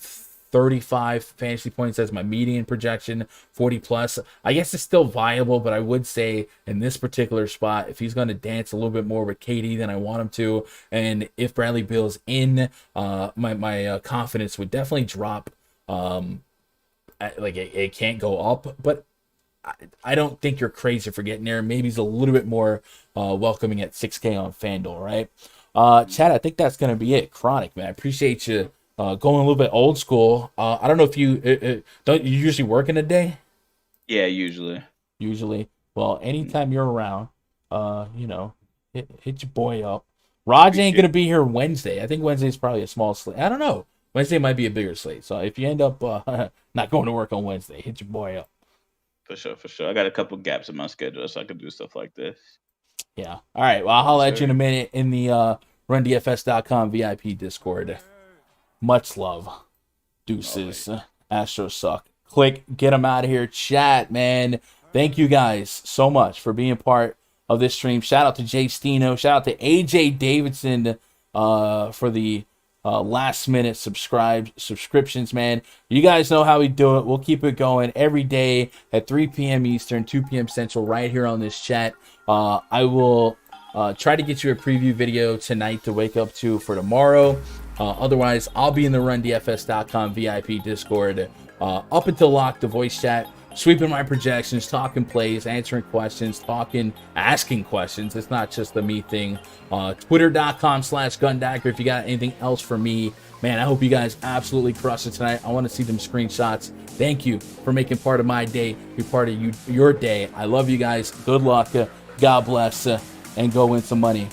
35 fantasy points as my median projection, 40 plus. I guess it's still viable, but I would say in this particular spot, if he's going to dance a little bit more with KD than I want him to, and if Bradley Beal's in, my confidence would definitely drop. It can't go up, but I don't think you're crazy for getting there. Maybe he's a little bit more welcoming at 6K on FanDuel, right? Chad, I think that's going to be it. Chronic, man. I appreciate you going a little bit old school. I don't know if you don't you usually work in a day? Yeah, usually. Well, anytime you're around, hit your boy up. Raj ain't gonna be here Wednesday. I think Wednesday's probably a small slate. I don't know. Wednesday might be a bigger slate. So if you end up not going to work on Wednesday, hit your boy up. For sure. I got a couple gaps in my schedule, so I can do stuff like this. Yeah. All right. Well, I'll holler at you in a minute in the RunDFS.com VIP Discord. Much love. Deuces. Astros suck. Click. Get them out of here. Chat, man. Thank you guys so much for being part of this stream. Shout out to Jay Stino. Shout out to AJ Davidson for the last minute subscriptions, man. You guys know how we do it. We'll keep it going every day at 3 p.m. Eastern, 2 p.m. Central, right here on this chat. I will try to get you a preview video tonight to wake up to for tomorrow. Otherwise, I'll be in the RunDFS.com VIP Discord up until lock the voice chat. sweeping my projections, talking plays, answering questions, asking questions. It's not just a me thing. Twitter.com/Gundagger. If you got anything else for me, man, I hope you guys absolutely crush it tonight. I want to see them screenshots. Thank you for making part of my day, be part of your day. I love you guys. Good luck. God bless, and go win some money.